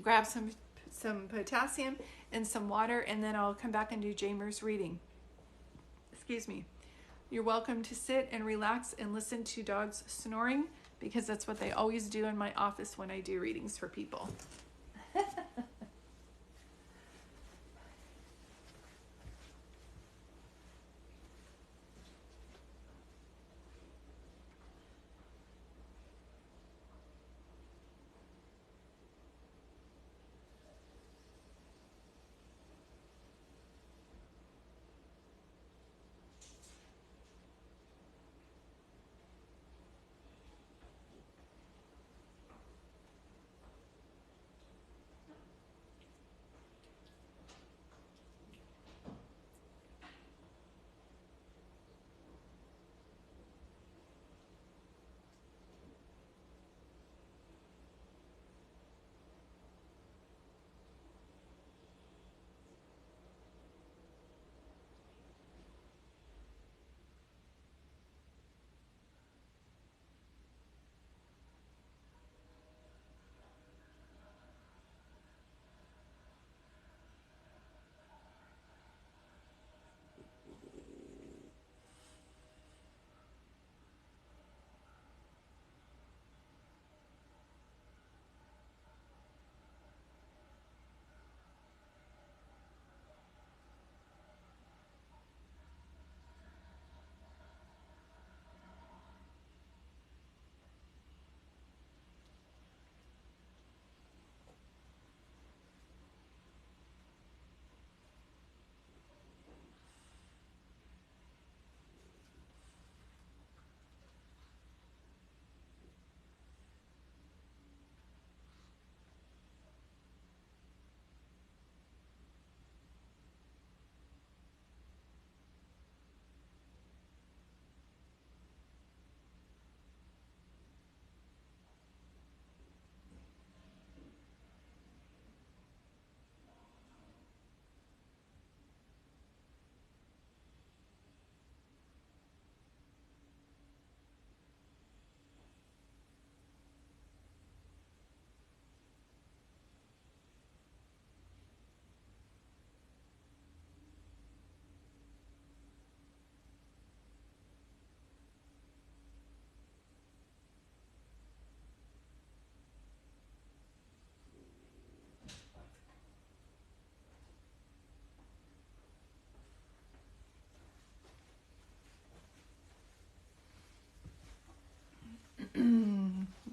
grab some potassium and some water, and then I'll come back and do Jamer's reading. Excuse me. You're welcome to sit and relax and listen to dogs snoring, because that's what they always do in my office when I do readings for people.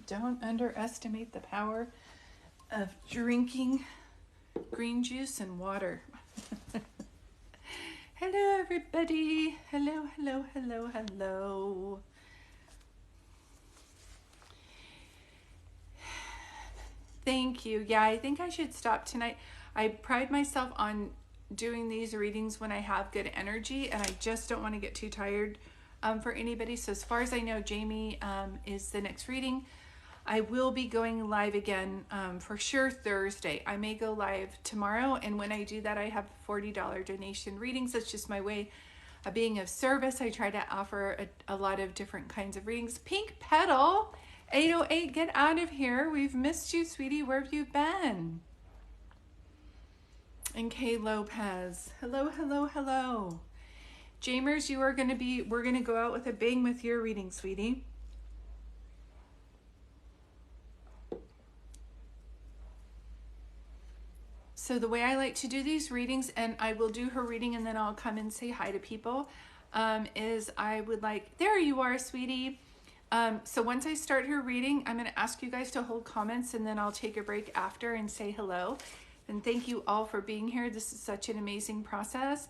Don't underestimate the power of drinking green juice and water. Hello, everybody. Hello, hello, hello, hello. Thank you. Yeah, I think I should stop tonight. I pride myself on doing these readings when I have good energy, and I just don't want to get too tired for anybody. So as far as I know, Jamie is the next reading. I will be going live again for sure Thursday. I may go live tomorrow, and when I do that, I have $40 donation readings. That's just my way of being of service. I try to offer a lot of different kinds of readings. Pink Petal 808, get out of here. We've missed you, sweetie. Where have you been? And Kay Lopez. Hello, hello, hello. Jamers, we're going to go out with a bang with your reading, sweetie. So the way I like to do these readings, and I will do her reading and then I'll come and say hi to people, is I would like, there you are, sweetie. So once I start her reading, I'm going to ask you guys to hold comments, and then I'll take a break after and say hello. And thank you all for being here. This is such an amazing process.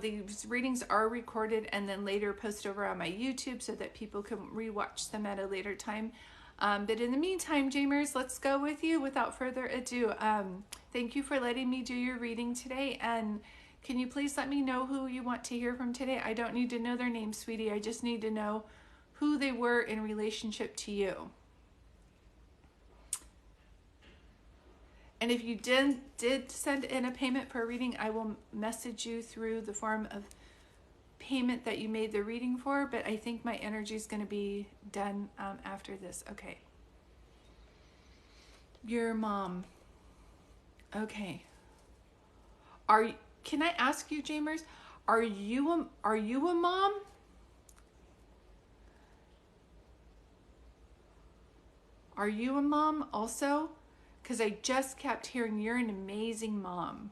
These readings are recorded and then later posted over on my YouTube so that people can rewatch them at a later time. But in the meantime, Jamers, let's go with you without further ado. Thank you for letting me do your reading today. And can you please let me know who you want to hear from today? I don't need to know their name, sweetie. I just need to know who they were in relationship to you. And if you did send in a payment for a reading, I will message you through the form of payment that you made the reading for, but I think my energy is going to be done after this. Okay. Your mom. Okay. Can I ask you, Jamers, are you a mom? Are you a mom also? Because I just kept hearing you're an amazing mom.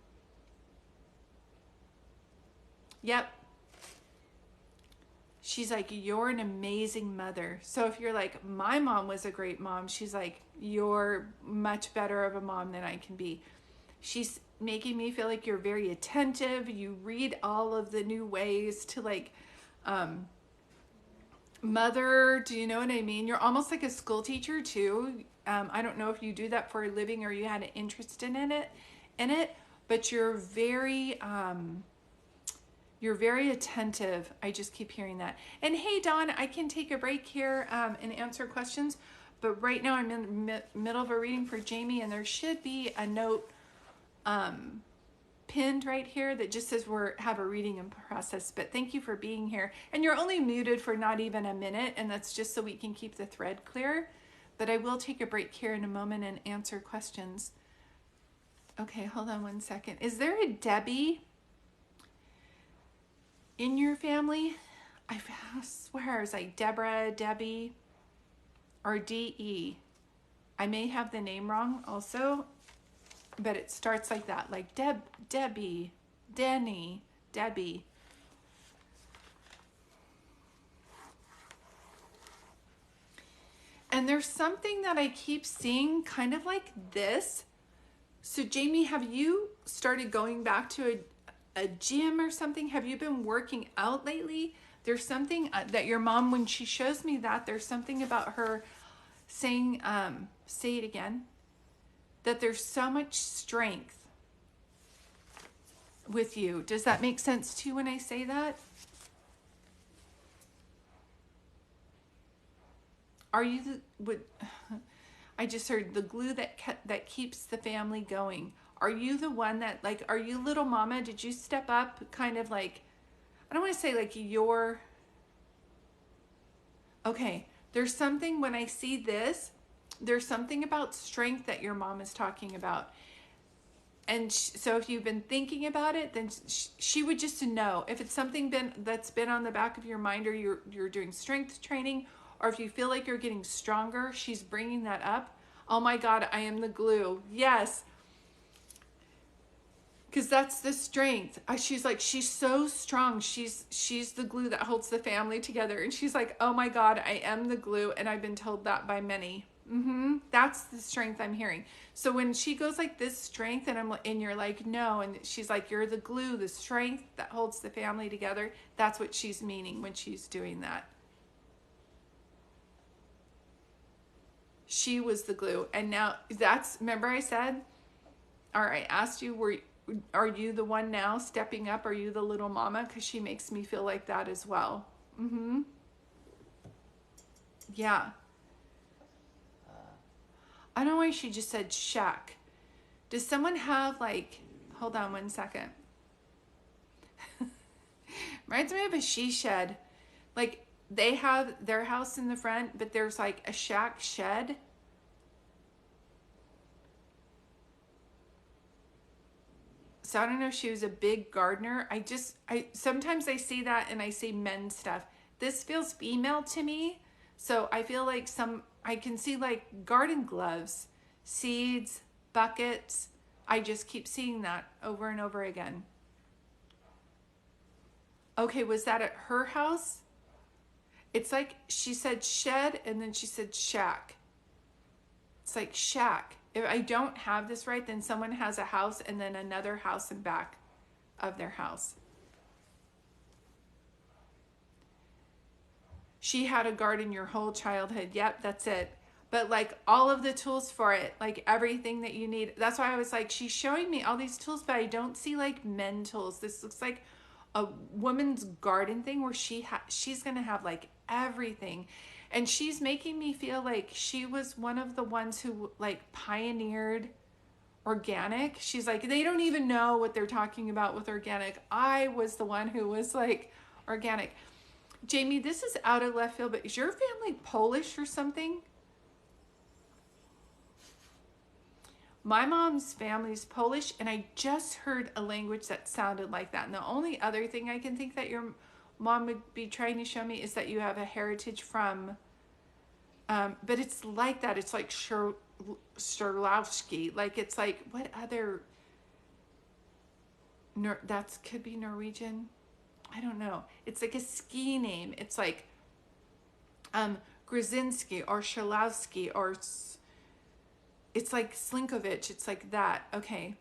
Yep. She's like, you're an amazing mother. So if you're like, my mom was a great mom, she's like, you're much better of a mom than I can be. She's making me feel like you're very attentive. You read all of the new ways to like, mother, do you know what I mean? You're almost like a school teacher too. I don't know if you do that for a living or you had an interest in it, but you're very attentive. I just keep hearing that. And hey, Dawn, I can take a break here and answer questions, but right now I'm in the middle of a reading for Jamie, and there should be a note pinned right here that just says have a reading in process. But thank you for being here, and you're only muted for not even a minute, and that's just so we can keep the thread clear. But I will take a break here in a moment and answer questions. Okay, hold on one second. Is there a Debbie in your family? I swear it's like Deborah, Debbie, or D-E. I may have the name wrong also, but it starts like that, like Debbie, Denny, Debbie. And there's something that I keep seeing kind of like this. So Jamie, have you started going back to a gym or something? Have you been working out lately? There's something that your mom, when she shows me that, there's something about her saying, say it again, that there's so much strength with you. Does that make sense to you when I say that? Are you I just heard the glue that keeps the family going. Are you the one that, like, are you little mama? Did you step up kind of like, I don't want to say like okay, there's something when I see this, there's something about strength that your mom is talking about. And so if you've been thinking about it, then she would just know. If it's something that's been on the back of your mind, or you're doing strength training, or if you feel like you're getting stronger, she's bringing that up. Oh my God, I am the glue. Yes. Because that's the strength. She's like, she's so strong. She's the glue that holds the family together. And she's like, oh my God, I am the glue. And I've been told that by many. That's the strength I'm hearing. So when she goes like this strength, and you're like no, and she's like you're the glue, the strength that holds the family together. That's what she's meaning when she's doing that. She was the glue, and now that's, remember I said, or I asked you, are you the one now stepping up? Are you the little mama? Because she makes me feel like that as well. Yeah. I don't know why she just said shack. Does someone have like, hold on one second. Reminds me of a she shed. Like they have their house in the front, but there's like a shack shed. So I don't know if she was a big gardener. I sometimes I see that and I see men's stuff. This feels female to me. So I feel like I can see like garden gloves, seeds, buckets. I just keep seeing that over and over again. Okay, was that at her house? It's like she said shed and then she said shack. It's like shack. If I don't have this right, then someone has a house and then another house in back of their house. She had a garden your whole childhood. Yep, that's it. But like all of the tools for it, like everything that you need. That's why I was like, she's showing me all these tools, but I don't see like men tools. This looks like a woman's garden thing where she's going to have like everything. And she's making me feel like she was one of the ones who like pioneered organic. She's like, they don't even know what they're talking about with organic. I was the one who was like organic. Jamie, this is out of left field, but is your family Polish or something? My mom's family's Polish, and I just heard a language that sounded like that. And the only other thing I can think that your mom would be trying to show me is that you have a heritage from, but it's like that. It's like Sturlowski. Like it's like, what other, that could be Norwegian. I don't know. It's like a ski name. It's like Grzinski or Shalowski or it's like Slinkovich. It's like that. Okay.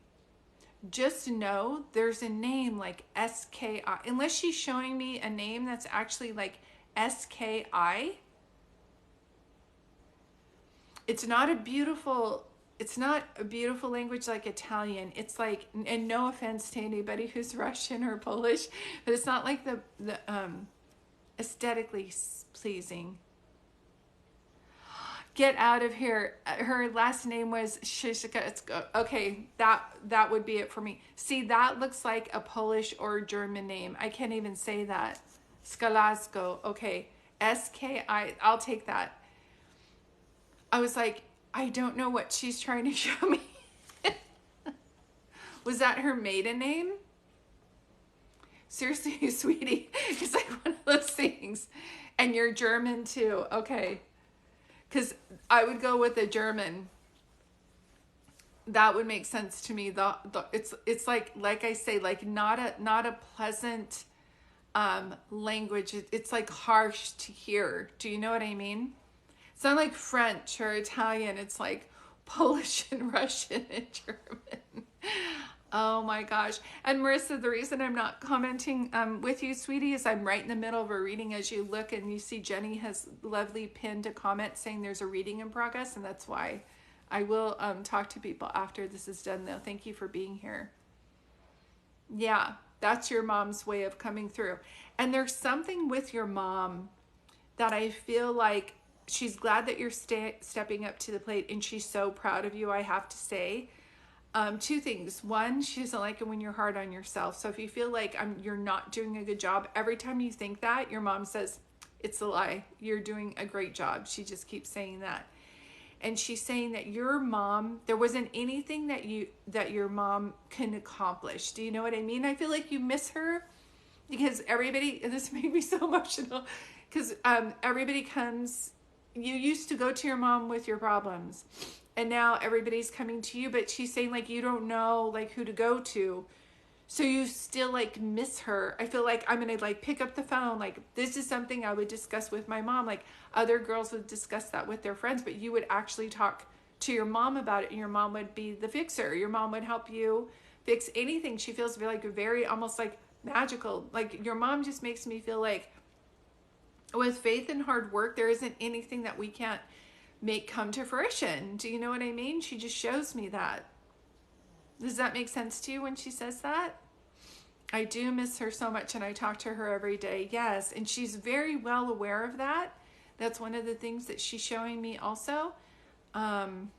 Just know there's a name like SKI. Unless she's showing me a name that's actually like SKI. It's not a beautiful language like Italian. It's like, and no offense to anybody who's Russian or Polish, but it's not like the aesthetically pleasing. Get out of here. Her last name was Shishka. Okay, that would be it for me. See, that looks like a Polish or German name. I can't even say that. Skalasko. Okay. SKI. I'll take that. I was like, I don't know what she's trying to show me. Was that her maiden name? Seriously, sweetie. It's like one of those things. And you're German too. Okay. Because I would go with a German. That would make sense to me. It's like I say, like not a pleasant language. It's like harsh to hear. Do you know what I mean? It's not like French or Italian. It's like Polish and Russian and German. Oh my gosh. And Marissa, the reason I'm not commenting with you, sweetie, is I'm right in the middle of a reading as you look and you see Jenny has lovely pinned a comment saying there's a reading in progress, and that's why I will talk to people after this is done though. Thank you for being here. Yeah, that's your mom's way of coming through. And there's something with your mom that I feel like she's glad that you're stepping up to the plate, and she's so proud of you, I have to say. Two things. One, she doesn't like it when you're hard on yourself. So if you feel like you're not doing a good job, every time you think that, your mom says, it's a lie. You're doing a great job. She just keeps saying that. And she's saying that your mom, there wasn't anything that your mom can accomplish. Do you know what I mean? I feel like you miss her because everybody, and this made me so emotional, because everybody comes, you used to go to your mom with your problems. And now everybody's coming to you, but she's saying like, you don't know like who to go to. So you still like miss her. I feel like I'm gonna like pick up the phone. Like this is something I would discuss with my mom. Like other girls would discuss that with their friends, but you would actually talk to your mom about it, and your mom would be the fixer. Your mom would help you fix anything. She feels like very almost like magical. Like your mom just makes me feel like with faith and hard work, there isn't anything that we can't make come to fruition. Do you know what I mean? She just shows me that. Does that make sense to you when she says that? I do miss her so much, and I talk to her every day. Yes, and she's very well aware of that. That's one of the things that she's showing me also. Did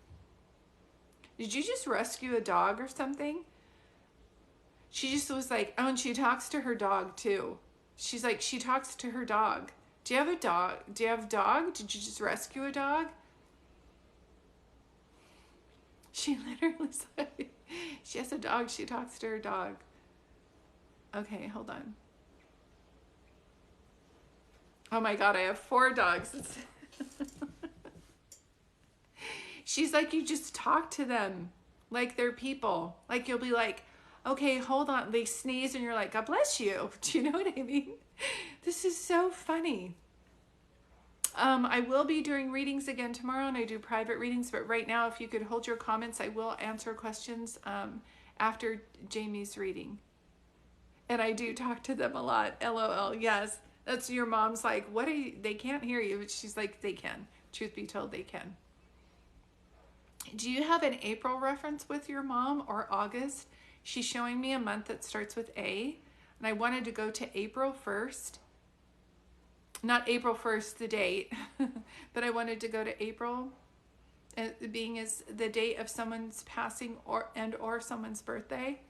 you just rescue a dog or something? She just was like, oh, and she talks to her dog too. She's like, she talks to her dog. Do you have a dog? Do you have a dog? Did you just rescue a dog? She literally said, she has a dog. She talks to her dog. Okay, hold on. Oh my God, I have 4 dogs. She's like, you just talk to them like they're people. Like you'll be like, okay, hold on. They sneeze and you're like, God bless you. Do you know what I mean? This is so funny. I will be doing readings again tomorrow, and I do private readings, but right now, if you could hold your comments, I will answer questions after Jamie's reading. And I do talk to them a lot. LOL. Yes. That's your mom's like, what are you? They can't hear you. But she's like, they can. Truth be told, they can. Do you have an April reference with your mom or August? She's showing me a month that starts with A. And I wanted to go to April 1st. Not April 1st, the date. But I wanted to go to April, being as the date of someone's passing or someone's birthday.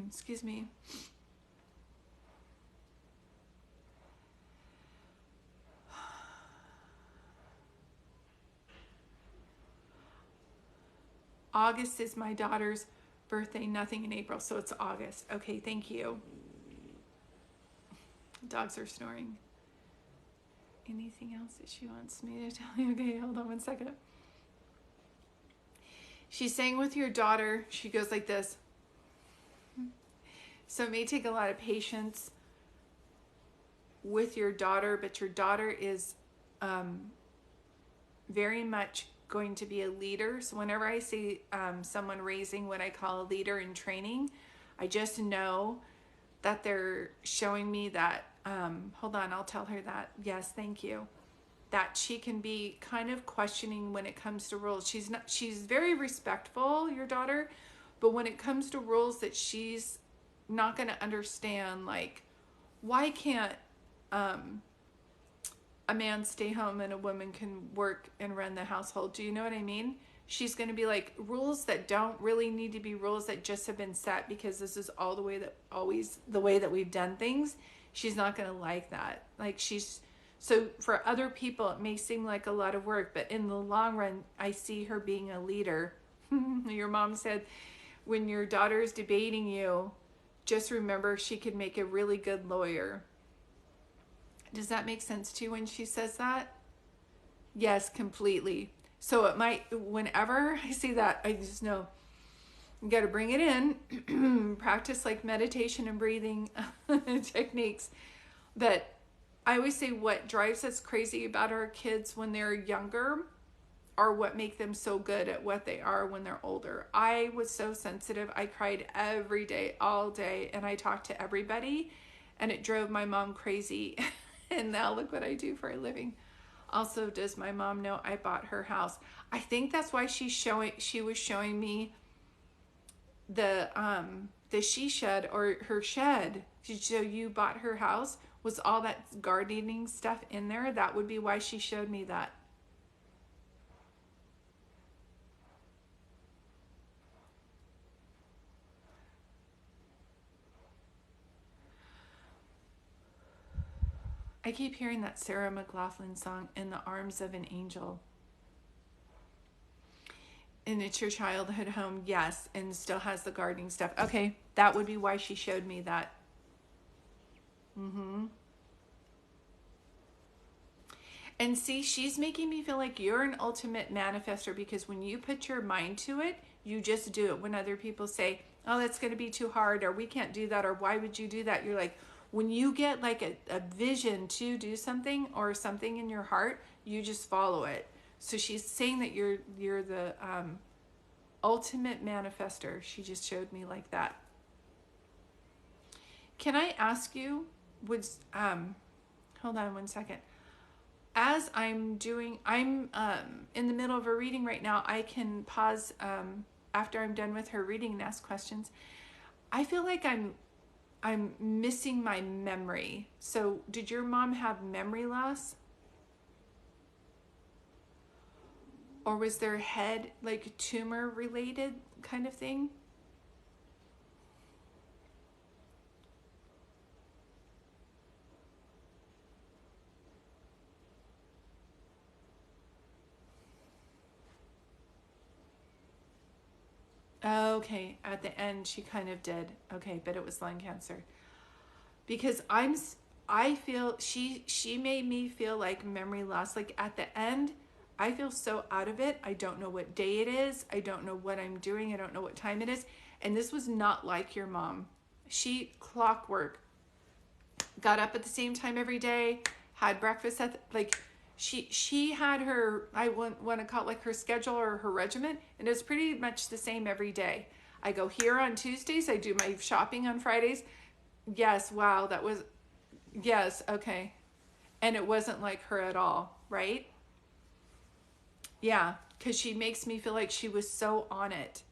Excuse me. August is my daughter's birthday, nothing in April, so it's August. Okay, thank you. Dogs are snoring. Anything else that she wants me to tell you? Okay, hold on one second. She's saying with your daughter, she goes like this. So it may take a lot of patience with your daughter, but your daughter is very much going to be a leader. So whenever I see someone raising what I call a leader in training, I just know that they're showing me that, hold on, I'll tell her that. Yes, thank you. That she can be kind of questioning when it comes to rules. She's very respectful, your daughter, but when it comes to rules that she's not going to understand, like, why can't a man stay home and a woman can work and run the household? Do you know what I mean? She's going to be like, rules that don't really need to be rules that just have been set because this is all the way that we've done things. She's not going to like that. Like so for other people, it may seem like a lot of work, but in the long run, I see her being a leader. Your mom said, when your daughter's debating you, just remember she could make a really good lawyer. Does that make sense to you when she says that? Yes, completely. So it might, whenever I see that, I just know you got to bring it in, practice like meditation and breathing techniques. But I always say what drives us crazy about our kids when they're younger are what make them so good at what they are when they're older. I was so sensitive. I cried every day, all day, and I talked to everybody, and it drove my mom crazy. And now look what I do for a living. Also, does my mom know I bought her house? I think that's why she was showing me the she shed or her shed. So you bought her house. Was all that gardening stuff in there? That would be why she showed me that. I keep hearing that Sarah McLachlan song, In the Arms of an Angel. And it's your childhood home, yes, and still has the gardening stuff. Okay, that would be why she showed me that. And see, she's making me feel like you're an ultimate manifester, because when you put your mind to it, you just do it. When other people say, oh, that's going to be too hard, or we can't do that, or why would you do that? You're like, when you get like a vision to do something or something in your heart, you just follow it. So she's saying that you're the ultimate manifester. She just showed me like that. Can I ask you, would hold on one second. As I'm in the middle of a reading right now, I can pause after I'm done with her reading and ask questions. I feel like I'm missing my memory. So did your mom have memory loss? Or was their head like tumor related kind of thing? Okay, at the end she kind of did. Okay, but it was lung cancer. Because I feel she made me feel like memory loss. Like at the end, I feel so out of it. I don't know what day it is. I don't know what I'm doing. I don't know what time it is. And this was not like your mom. She clockwork, got up at the same time every day, had breakfast at like she had her, I want to call it like her schedule or her regimen, and it was pretty much the same every day. I go here on Tuesdays, I do my shopping on Fridays. Yes, wow, that was, yes, okay. And it wasn't like her at all, right? Yeah, because she makes me feel like she was so on it.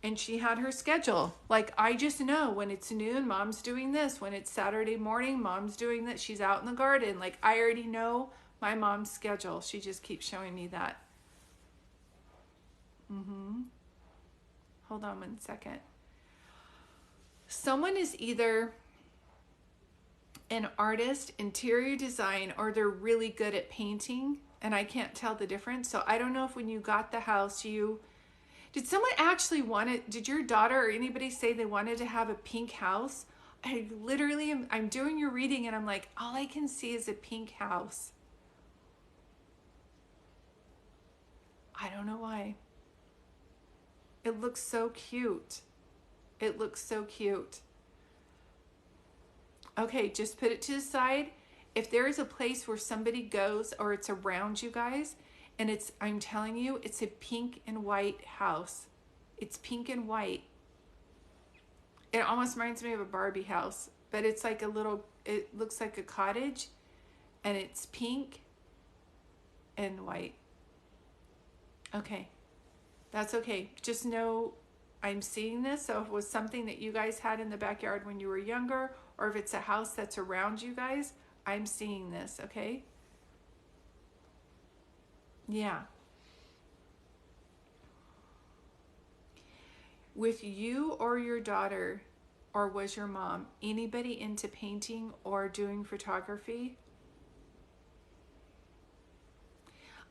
And she had her schedule. Like, I just know when it's noon, mom's doing this. When it's Saturday morning, mom's doing that. She's out in the garden. Like, I already know my mom's schedule. She just keeps showing me that. Hold on one second. Someone is either an artist, interior design, or they're really good at painting, and I can't tell the difference. So I don't know if when you got the house, did someone actually want it? Did your daughter or anybody say they wanted to have a pink house? I literally I'm doing your reading and I'm like, all I can see is a pink house. I don't know why. It looks so cute. It looks so cute. Okay, just put it to the side. If there is a place where somebody goes or it's around you guys, and I'm telling you, it's a pink and white house. It's pink and white. It almost reminds me of a Barbie house, but it's like it looks like a cottage, and it's pink and white. Okay, that's okay. Just know I'm seeing this. So if it was something that you guys had in the backyard when you were younger, or if it's a house that's around you guys, I'm seeing this, okay? Yeah. With you or your daughter, or was your mom, anybody into painting or doing photography?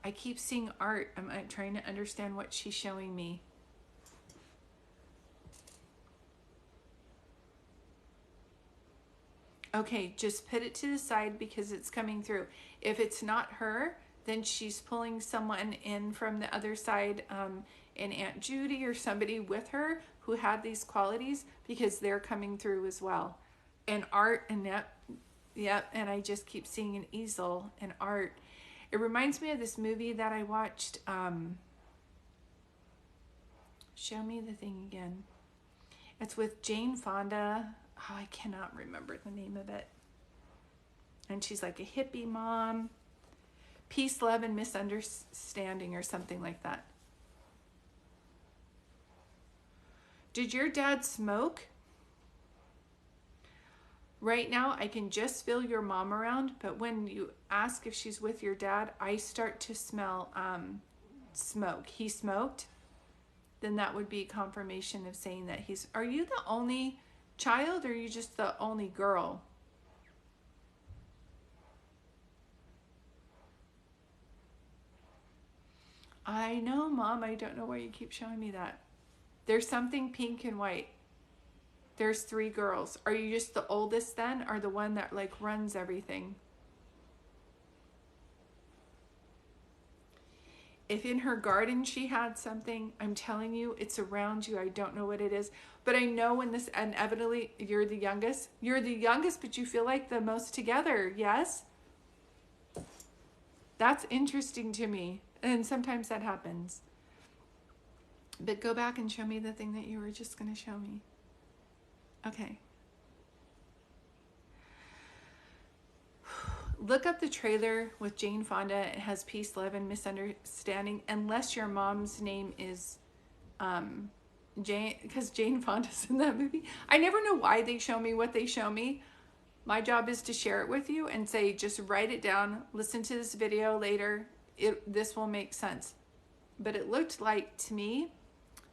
I keep seeing art. I'm trying to understand what she's showing me. Okay, just put it to the side because it's coming through. If it's not her, then she's pulling someone in from the other side, an Aunt Judy or somebody with her who had these qualities, because they're coming through as well. And art and that, yep, and I just keep seeing an easel and art. It reminds me of this movie that I watched. Show me the thing again. It's with Jane Fonda. Oh, I cannot remember the name of it. And she's like a hippie mom. Peace, Love, and Misunderstanding or something like that. Did your dad smoke? Right now, I can just feel your mom around, but when you ask if she's with your dad, I start to smell smoke. He smoked? Then that would be confirmation of saying that are you the only child, or are you just the only girl? I know, Mom. I don't know why you keep showing me that. There's something pink and white. There's 3 girls. Are you just the oldest then, or the one that like runs everything? If in her garden she had something, I'm telling you, it's around you. I don't know what it is. But I know when this, inevitably, you're the youngest. You're the youngest, but you feel like the most together. Yes? That's interesting to me. And sometimes that happens. But go back and show me the thing that you were just going to show me. Okay. Look up the trailer with Jane Fonda. It has Peace, Love, and Misunderstanding. Unless your mom's name is Jane, because Jane Fonda's in that movie. I never know why they show me what they show me. My job is to share it with you and say, just write it down. Listen to this video later. This will make sense. But it looked like, to me,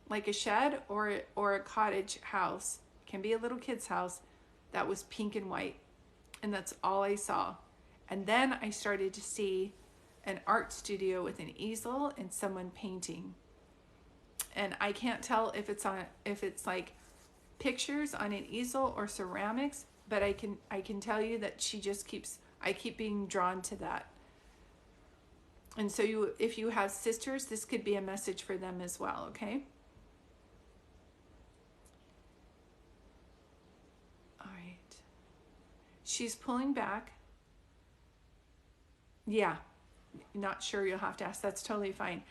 like a shed or a cottage house. It can be a little kid's house that was pink and white. And that's all I saw. And then I started to see an art studio with an easel and someone painting. And I can't tell if it's like pictures on an easel or ceramics, but I can tell you that I keep being drawn to that. And so if you have sisters, this could be a message for them as well, okay? All right. She's pulling back. Yeah, not sure, you'll have to ask. That's totally fine.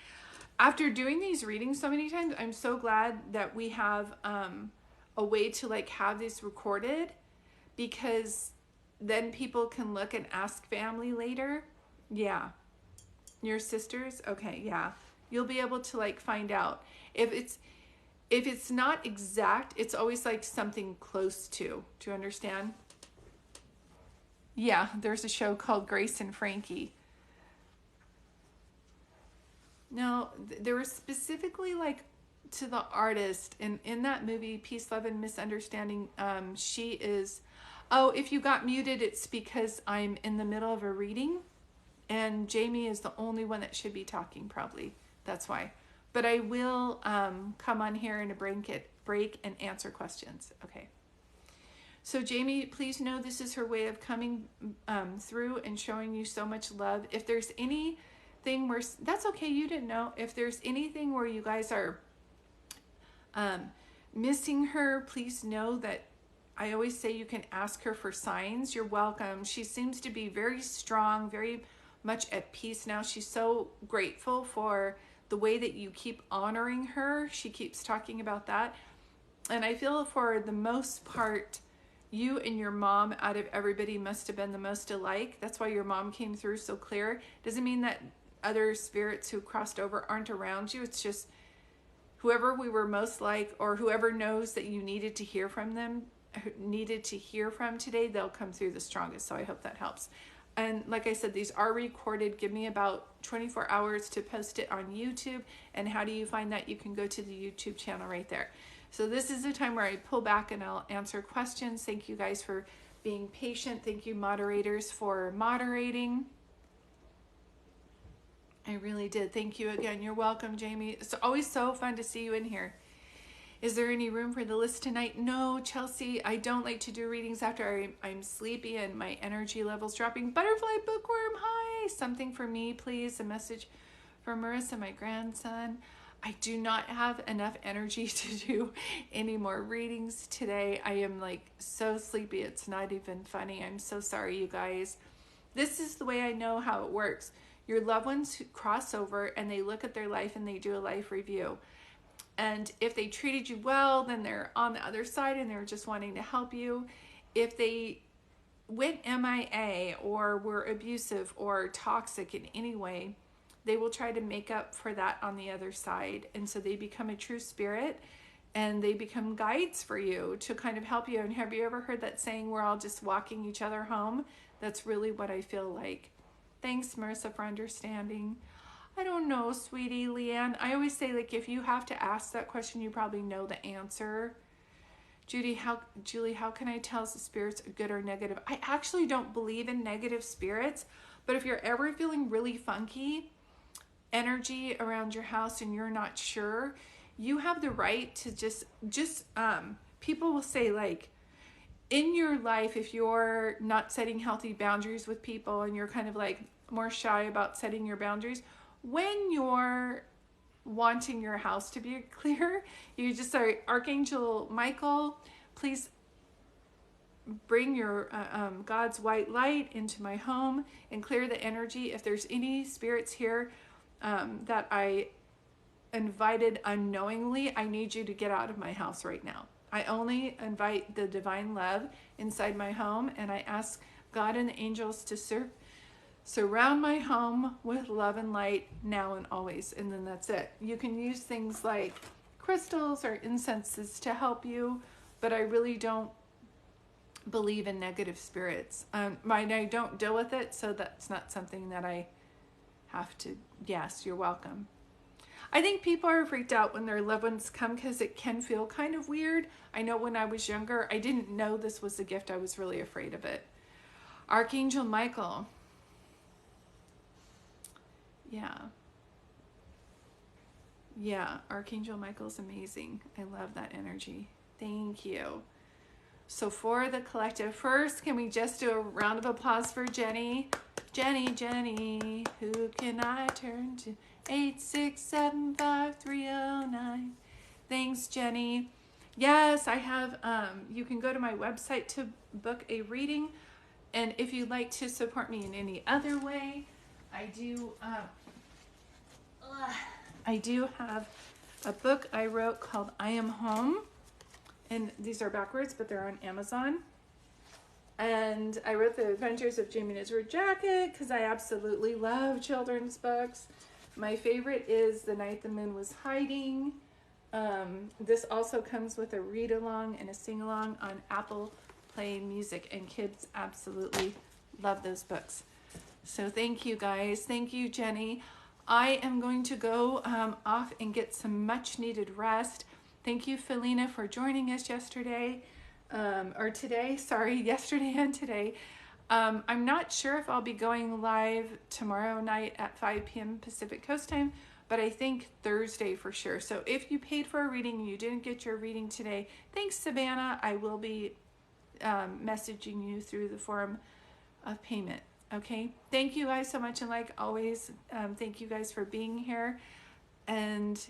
After doing these readings so many times, I'm so glad that we have a way to like have this recorded, because then people can look and ask family later. Yeah. Your sisters? Okay, yeah. You'll be able to like find out. If it's not exact, it's always like something close to. Do you understand? Yeah, there's a show called Grace and Frankie. No, there was specifically like to the artist in that movie, Peace, Love, and Misunderstanding. She is, oh, if you got muted, it's because I'm in the middle of a reading and Jamie is the only one that should be talking probably. That's why. But I will come on here in a break and answer questions. Okay. So Jamie, please know this is her way of coming through and showing you so much love. If there's anything where, that's okay, you didn't know. If there's anything where you guys are missing her, please know that I always say you can ask her for signs. You're welcome. She seems to be very strong, very much at peace now. She's so grateful for the way that you keep honoring her. She keeps talking about that. And I feel for the most part, you and your mom out of everybody must have been the most alike. That's why your mom came through so clear. Doesn't mean that other spirits who crossed over aren't around you. It's just whoever we were most like, or whoever knows that you needed to hear from today, they'll come through the strongest. So I hope that helps. And like I said, these are recorded. Give me about 24 hours to post it on YouTube. And how do you find that? You can go to the YouTube channel right there. So this is the time where I pull back and I'll answer questions. Thank you guys for being patient. Thank you moderators for moderating. I really did. Thank you again. You're welcome, Jamie. It's always so fun to see you in here. Is there any room for the list tonight? No, Chelsea, I don't like to do readings after I'm sleepy and my energy level's dropping. Butterfly Bookworm, hi. Something for me, please. A message for Marissa, my grandson. I do not have enough energy to do any more readings today. I am like so sleepy. It's not even funny. I'm so sorry, you guys. This is the way I know how it works. Your loved ones cross over and they look at their life and they do a life review. And if they treated you well, then they're on the other side and they're just wanting to help you. If they went MIA or were abusive or toxic in any way, they will try to make up for that on the other side. And so they become a true spirit and they become guides for you to kind of help you. And have you ever heard that saying, we're all just walking each other home? That's really what I feel like. Thanks, Marissa, for understanding. I don't know, sweetie, Leanne. I always say, like, if you have to ask that question, you probably know the answer. Julie, how can I tell if the spirit's good or negative? I actually don't believe in negative spirits, but if you're ever feeling really funky energy around your house and you're not sure, you have the right to just people will say, like, in your life, if you're not setting healthy boundaries with people and you're kind of like more shy about setting your boundaries, when you're wanting your house to be clear, you just say, Archangel Michael, please bring your God's white light into my home and clear the energy. If there's any spirits here that I invited unknowingly, I need you to get out of my house right now. I only invite the divine love inside my home, and I ask God and the angels to surround my home with love and light now and always. And then that's it. You can use things like crystals or incenses to help you, but I really don't believe in negative spirits. I don't deal with it, so that's not something that I have to. Yes, you're welcome. I think people are freaked out when their loved ones come because it can feel kind of weird. I know when I was younger, I didn't know this was a gift. I was really afraid of it. Archangel Michael. Yeah, Archangel Michael's amazing. I love that energy. Thank you. So for the collective, first, can we just do a round of applause for Jenny? Jenny, who can I turn to? 8675309. Thanks, Jenny. Yes, I have, you can go to my website to book a reading. And if you'd like to support me in any other way, I do have a book I wrote called I Am Home. And these are backwards, but they're on Amazon. And I wrote The Adventures of Jamie and His Red Jacket because I absolutely love children's books. My favorite is The Night the Moon Was Hiding. This also comes with a read-along and a sing-along on Apple Play Music, and kids absolutely love those books. So thank you, guys. Thank you, Jenny. I am going to go off and get some much-needed rest. Thank you, Felina, for joining us yesterday, yesterday and today. I'm not sure if I'll be going live tomorrow night at 5 p.m. Pacific Coast Time, but I think Thursday for sure. So if you paid for a reading and you didn't get your reading today, thanks, Savannah. I will be messaging you through the form of payment. Okay, thank you guys so much, and like always, thank you guys for being here. And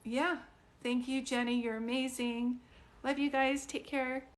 yeah, thank you, Jenny. You're amazing. Love you guys. Take care.